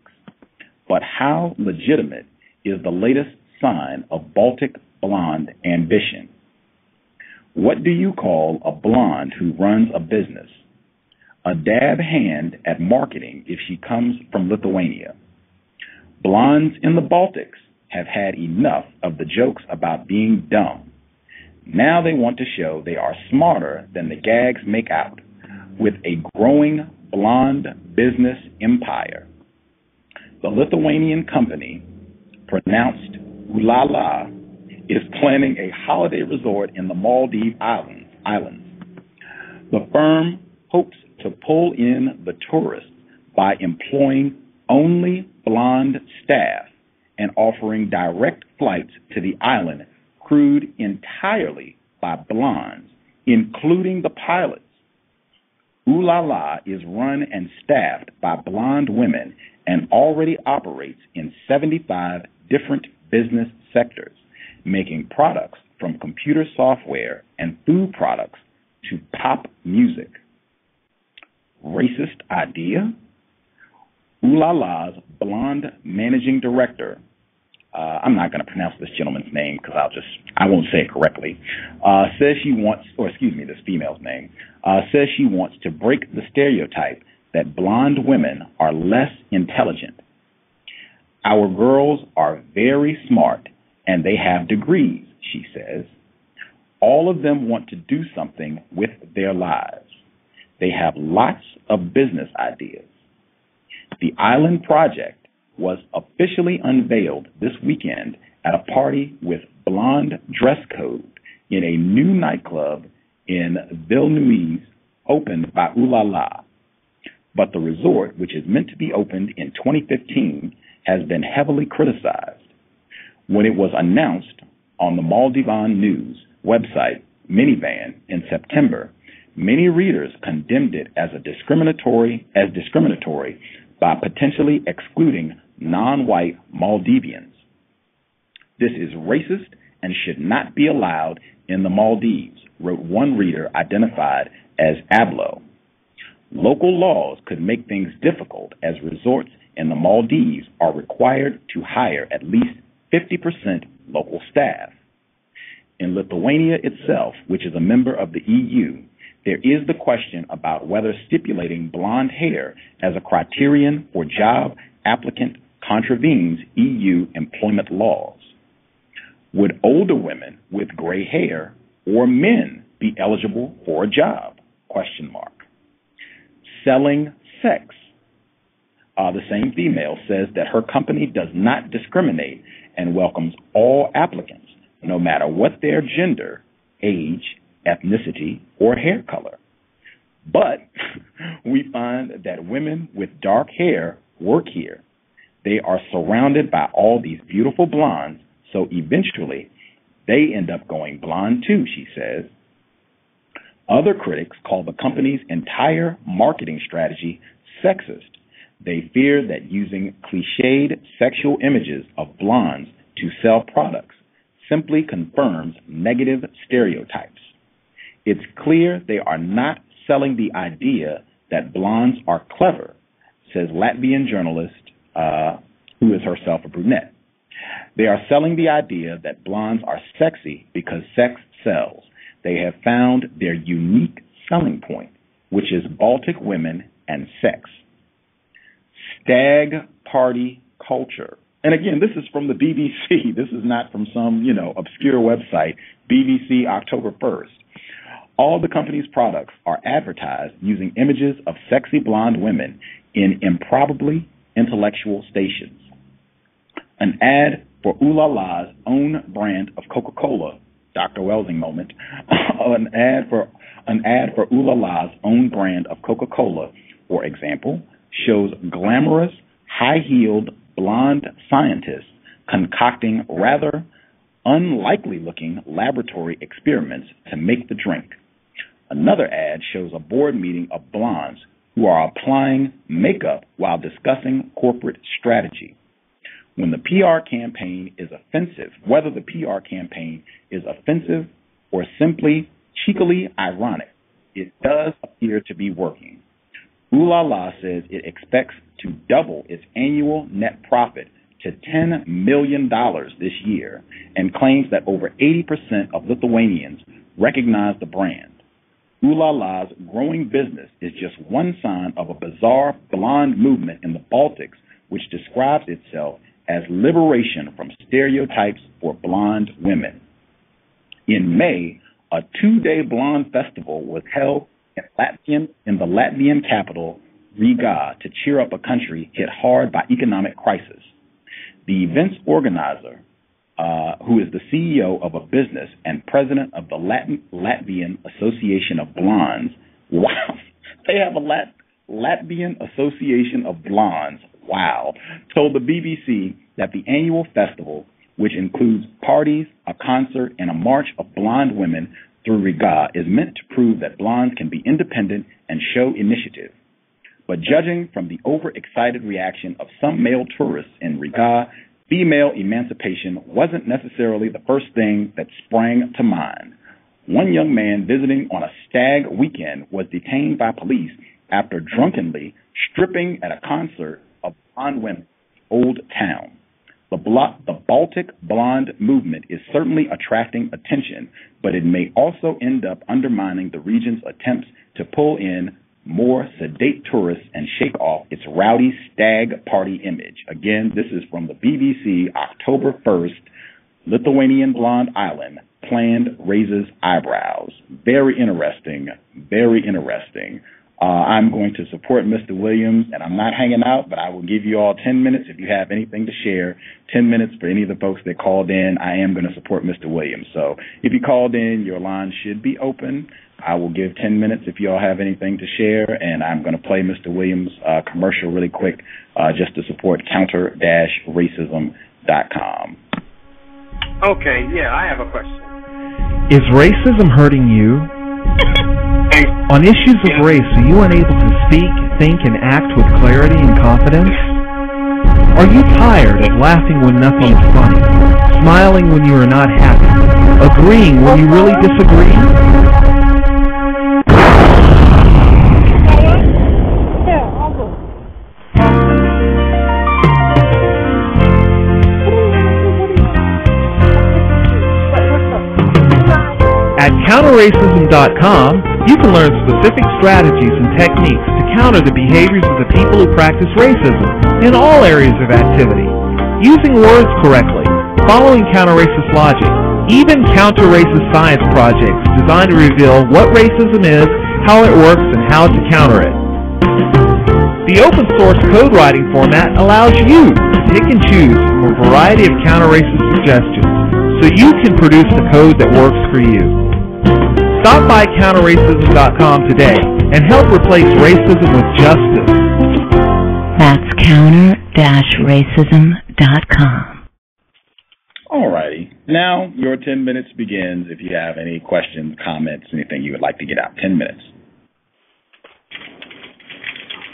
But how legitimate is the latest sign of Baltic blonde ambition? What do you call a blonde who runs a business? A dab hand at marketing if she comes from Lithuania. Blondes in the Baltics have had enough of the jokes about being dumb. Now they want to show they are smarter than the gags make out, with a growing blonde business empire. The Lithuanian company, pronounced Ulala, is planning a holiday resort in the Maldives Islands. The firm hopes to pull in the tourists by employing only blonde staff and offering direct flights to the island crewed entirely by blondes, including the pilots. Ulala is run and staffed by blonde women and already operates in 75 different business sectors, making products from computer software and food products to pop music. Racist idea? Ulala's blonde managing director, I'm not going to pronounce this gentleman's name because I won't say it correctly, this female's name, says she wants to break the stereotype that blonde women are less intelligent. Our girls are very smart and they have degrees, she says. All of them want to do something with their lives. They have lots of business ideas. The Island Project was officially unveiled this weekend at a party with blonde dress code in a new nightclub in Vilnius opened by Ulala. But the resort, which is meant to be opened in 2015, has been heavily criticized. When it was announced on the Maldivian News website, Minivan, in September, many readers condemned it as discriminatory by potentially excluding non-white Maldivians. This is racist and should not be allowed in the Maldives, wrote one reader identified as Ablo. Local laws could make things difficult as resorts in the Maldives are required to hire at least 50% local staff. In Lithuania itself, which is a member of the EU, there is the question about whether stipulating blonde hair as a criterion for job applicant contravenes EU employment laws. Would older women with gray hair or men be eligible for a job? ? Selling sex. The same female says that her company does not discriminate and welcomes all applicants, no matter what their gender, age, ethnicity, or hair color. But we find that women with dark hair work here. They are surrounded by all these beautiful blondes, so eventually they end up going blonde too, she says. Other critics call the company's entire marketing strategy sexist. They fear that using cliched sexual images of blondes to sell products simply confirms negative stereotypes. It's clear they are not selling the idea that blondes are clever, says Latvian journalist who is herself a brunette. They are selling the idea that blondes are sexy because sex sells. They have found their unique selling point, which is Baltic women and sex. Stag party culture. And again, this is from the BBC. This is not from some, obscure website, BBC October 1st. All the company's products are advertised using images of sexy blonde women in improbably intellectual stations. An ad for Ulala's own brand of Coca-Cola, Dr. Welsing moment, an ad for Ulala's own brand of Coca-Cola, for example, shows glamorous, high-heeled blonde scientists concocting rather unlikely-looking laboratory experiments to make the drink. Another ad shows a board meeting of blondes who are applying makeup while discussing corporate strategy. When the PR campaign is offensive, whether the PR campaign is offensive or simply cheekily ironic, it does appear to be working. Ulala says it expects to double its annual net profit to $10 million this year and claims that over 80% of Lithuanians recognize the brand. Ulala's growing business is just one sign of a bizarre blonde movement in the Baltics, which describes itself as liberation from stereotypes for blonde women. In May, a 2-day blonde festival was held in the Latvian capital, Riga, to cheer up a country hit hard by economic crisis. The event's organizer, who is the CEO of a business and president of the Latvian Association of Blondes, wow, they have a Latvian Association of Blondes, wow, told the BBC that the annual festival, which includes parties, a concert, and a march of blonde women through Riga, is meant to prove that blondes can be independent and show initiative. But judging from the overexcited reaction of some male tourists in Riga, female emancipation wasn't necessarily the first thing that sprang to mind. One young man visiting on a stag weekend was detained by police after drunkenly stripping at a concert of blonde women in Old Town. The Baltic blonde movement is certainly attracting attention, but it may also end up undermining the region's attempts to pull in more sedate tourists and shake off its rowdy stag party image. Again, this is from the BBC, October 1st. Lithuanian blonde island planned raises eyebrows. Very interesting, very interesting. I'm going to support Mr. Williams, and I'm not hanging out, but I will give you all 10 minutes if you have anything to share. 10 minutes for any of the folks that called in. I am going to support Mr. Williams. So if you called in, your line should be open. I will give 10 minutes if you all have anything to share, and I'm going to play Mr. Williams' commercial really quick just to support counter-racism.com. Okay, yeah, I have a question. Is racism hurting you? On issues of race, are you unable to speak, think, and act with clarity and confidence? Are you tired of laughing when nothing is funny, smiling when you are not happy, agreeing when you really disagree? At counterracism.com, you can learn specific strategies and techniques to counter the behaviors of the people who practice racism in all areas of activity, using words correctly, following counter-racist logic, even counter-racist science projects designed to reveal what racism is, how it works, and how to counter it. The open-source code writing format allows you to pick and choose from a variety of counter-racist suggestions so you can produce the code that works for you. Stop by counterracism.com today and help replace racism with justice. That's counter-racism.com. All righty. Now your 10 minutes begins if you have any questions, comments, anything you would like to get out. 10 minutes.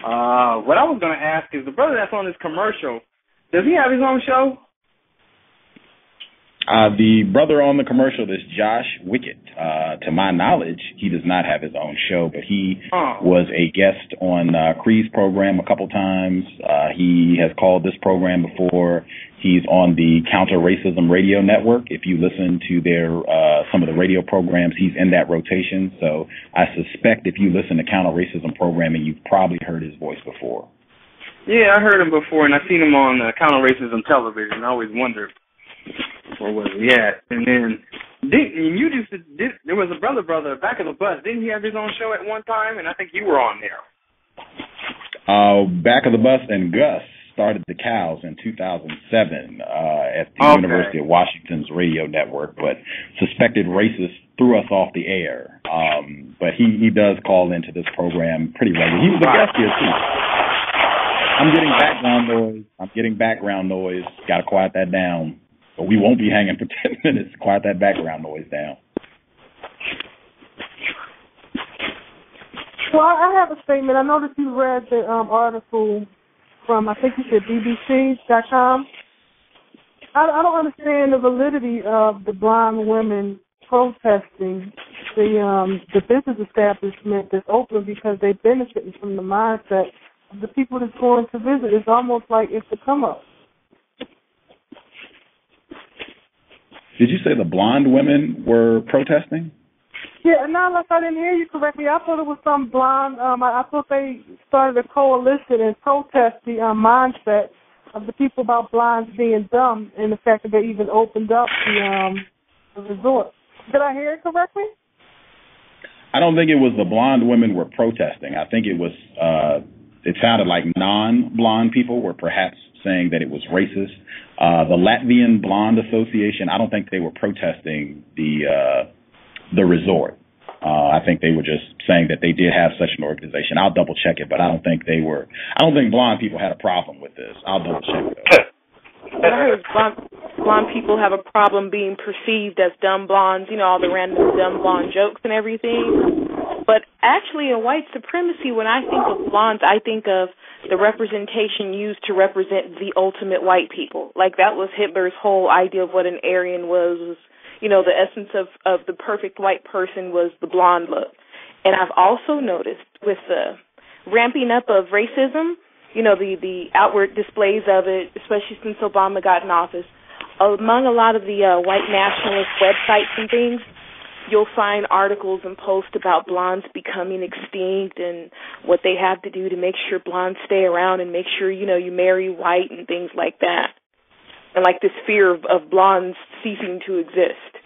What I was going to ask is the brother that's on this commercial, does he have his own show? The brother on the commercial is Josh Wickett. To my knowledge, he does not have his own show, but he was a guest on Cree's program a couple times. He has called this program before. He's on the Counter-Racism Radio Network. If you listen to their some of the radio programs, he's in that rotation. So I suspect if you listen to Counter-Racism programming, you've probably heard his voice before. Yeah, I heard him before, and I've seen him on Counter-Racism television. I always wondered where was he at. And then there was a brother Back of the Bus. Didn't he have his own show at one time? And I think you were on there. Back of the Bus and Gus started the Cows in 2007 at the University of Washington's radio network, but suspected racists threw us off the air. But he does call into this program pretty regularly. He was a guest here too. I'm getting background noise. Got to quiet that down. But we won't be hanging for 10 minutes. Quiet that background noise down. Well, I have a statement. I noticed you read the article from, I think you said BBC.com. I don't understand the validity of the blonde women protesting the business establishment that's open because they're benefiting from the mindset of the people that's going to visit. It's almost like it's a come-up. Did you say the blonde women were protesting? Yeah, no, unless I didn't hear you correctly. I thought it was some blonde. I thought they started a coalition and protest the mindset the people about blondes being dumb and the fact that they even opened up the resort. Did I hear it correctly? I don't think it was the blonde women were protesting. I think it was, it sounded like non-blonde people were perhaps saying that it was racist. The Latvian Blonde Association, I don't think they were protesting the resort. I think they were just saying that they did have such an organization. I'll double check it, but I don't think blonde people had a problem with this. I'll double check it though. I heard blonde people have a problem being perceived as dumb blondes, all the random dumb blonde jokes and everything. But actually in white supremacy, when I think of blondes, I think of the representation used to represent the ultimate white people. Like that was Hitler's whole idea of what an Aryan was the essence of the perfect white person was the blonde look. And I've also noticed with the ramping up of racism, the outward displays of it, especially since Obama got in office, among a lot of the white nationalist websites and things, you'll find articles and posts about blondes becoming extinct and what they have to do to make sure blondes stay around and make sure, you marry white and things like that. And like this fear of blondes ceasing to exist.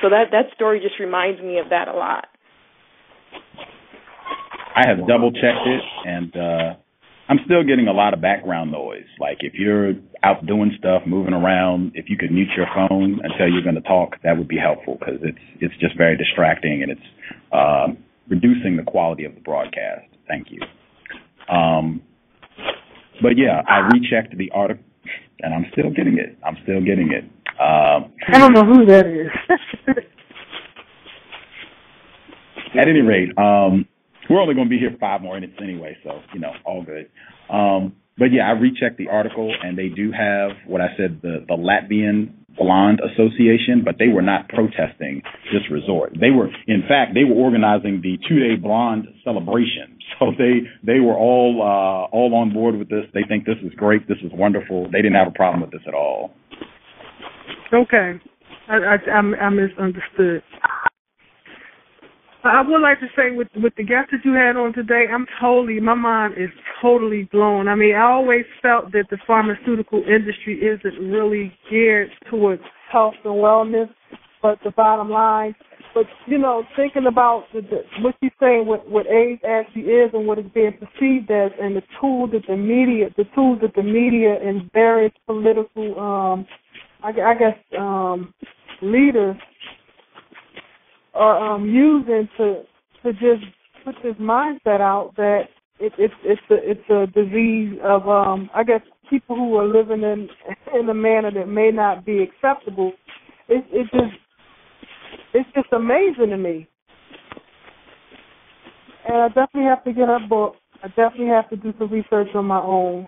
So that story just reminds me of that a lot. I have double-checked it, and I'm still getting a lot of background noise. Like if you're out doing stuff, moving around, if you could mute your phone until you're going to talk, that would be helpful because it's just very distracting and it's reducing the quality of the broadcast. Thank you. But yeah, I rechecked the article, and I'm still getting it. I don't know who that is. At any rate, we're only going to be here 5 more minutes anyway, so, all good. But yeah, I rechecked the article, and they do have what I said, the Latvian Blonde Association, but they were not protesting this resort. In fact, they were organizing the 2-day blonde celebration. So they were all on board with this. They think this is great. This is wonderful. They didn't have a problem with this at all. Okay. I misunderstood. I would like to say with the guest that you had on today, my mind is totally blown. I mean, I always felt that the pharmaceutical industry isn't really geared towards health and wellness, but the bottom line. But, thinking about what you're saying, what AIDS actually is and what it's being perceived as, and the tools that the media and various political, leaders are using to just put this mindset out that it's a disease of people who are living in a manner that may not be acceptable. It's just amazing to me. And I definitely have to get a book. I definitely have to do some research on my own.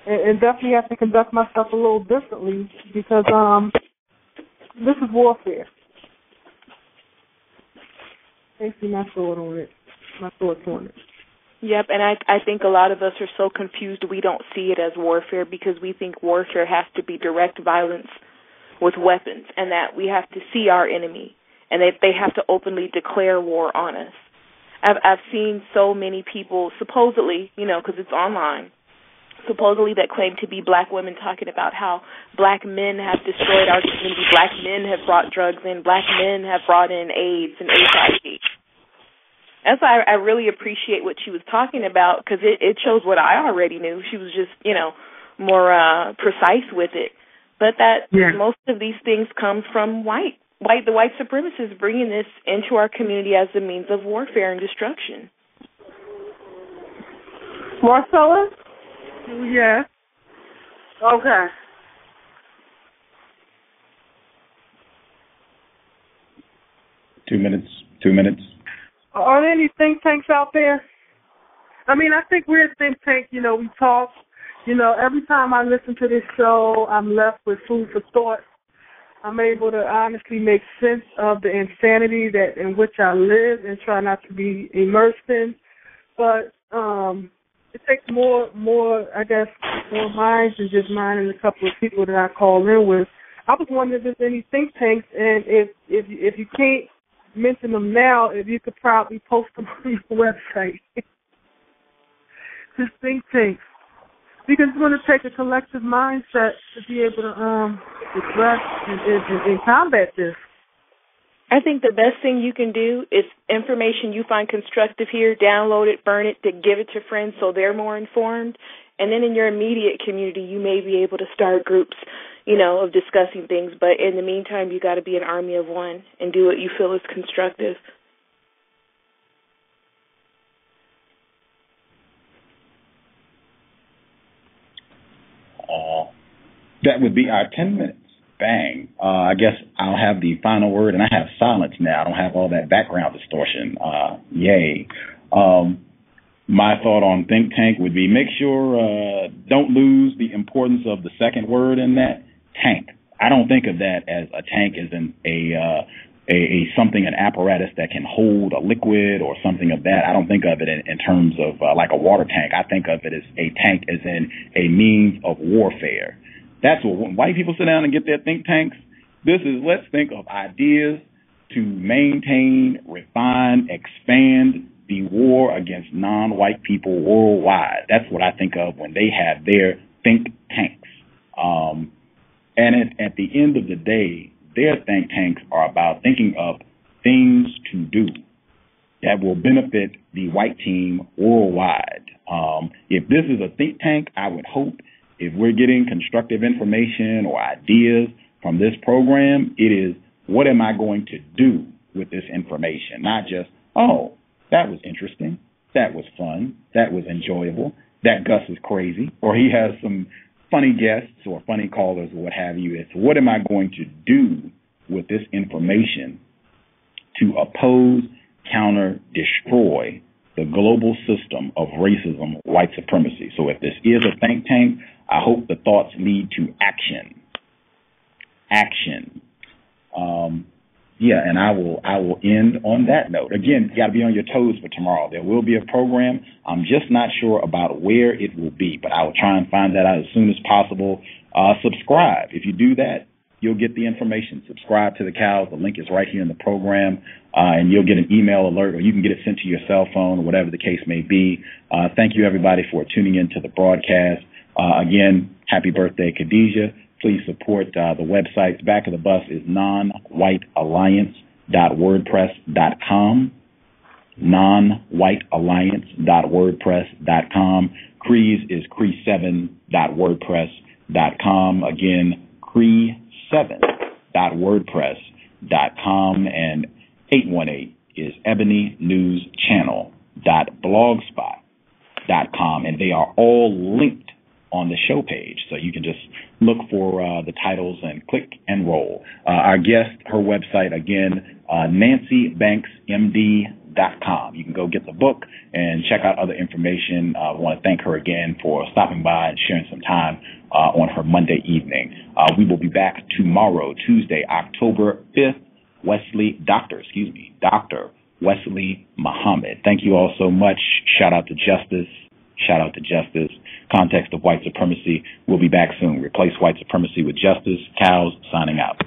And definitely have to conduct myself a little differently because this is warfare. Thanks for my thoughts on it. Yep, and I think a lot of us are so confused we don't see it as warfare because we think warfare has to be direct violence with weapons and that we have to see our enemy and that they have to openly declare war on us. I've seen so many people supposedly, because it's online, supposedly that claim to be black women talking about how black men have destroyed our community, black men have brought drugs in, black men have brought in AIDS and HIV. That's why I really appreciate what she was talking about because it shows what I already knew. She was just, more precise with it. But most of these things come from the white supremacists bringing this into our community as a means of warfare and destruction. Marcella? Yes. Okay. Two minutes. Are there any think tanks out there? I mean, I think we're a think tank. We talk. Every time I listen to this show, I'm left with food for thought. I'm able to honestly make sense of the insanity in which I live and try not to be immersed in. But it takes more minds than just mine and a couple of people that I call in with. I was wondering if there's any think tanks, and if you can't mention them now, if you could probably post them on your website. Just think tanks. Because it's going to take a collective mindset to be able to address and combat this. I think the best thing you can do is information you find constructive here, download it, burn it, to give it to friends so they're more informed. And then in your immediate community, you may be able to start groups, of discussing things. But in the meantime, you got to be an army of one and do what you feel is constructive. That would be our 10 minutes. Bang. I guess I'll have the final word, and I have silence now. I don't have all that background distortion. Yay. My thought on think tank would be make sure don't lose the importance of the second word in that, tank. I don't think of that as a tank as in an apparatus that can hold a liquid or something of that. I don't think of it in terms of like a water tank. I think of it as a tank as in a means of warfare. That's what, when white people sit down and get their think tanks, this is, let's think of ideas to maintain, refine, expand the war against non-white people worldwide. That's what I think of when they have their think tanks. And at the end of the day, their think tanks are about thinking of things to do that will benefit the white team worldwide. If this is a think tank, I would hope if we're getting constructive information or ideas from this program, it is, what am I going to do with this information? Not just, oh, that was interesting, that was fun, that was enjoyable, that Gus is crazy, or he has some funny guests or funny callers or what have you. It's, what am I going to do with this information to oppose, counter, destroy the global system of racism, white supremacy? So if this is a think tank, I hope the thoughts lead to action. Action. And I will end on that note. Again, you got to be on your toes for tomorrow. There will be a program. I'm just not sure about where it will be, but I will try and find that out as soon as possible. Subscribe. If you do that, you'll get the information. Subscribe to the C.O.W.S. The link is right here in the program, and you'll get an email alert, or you can get it sent to your cell phone, or whatever the case may be. Thank you, everybody, for tuning in to the broadcast. Again, happy birthday, Khadijah. Please support the website. The back of the bus is nonwhitealliance.wordpress.com. nonwhitealliance.wordpress.com. Crees is cree7.wordpress.com. Again, cree7.wordpress.com. And 818 is ebonynewschannel.blogspot.com. And they are all linked on the show page, so you can just look for the titles and click and roll. Our guest, her website again, nancybanksmd.com. You can go get the book and check out other information. I want to thank her again for stopping by and sharing some time on her Monday evening. We will be back tomorrow, Tuesday, October 5th. Dr. Wesley Muhammad. Thank you all so much. Shout out to Justice. Context of white supremacy. We'll be back soon. Replace white supremacy with justice. C.O.W.S. signing out.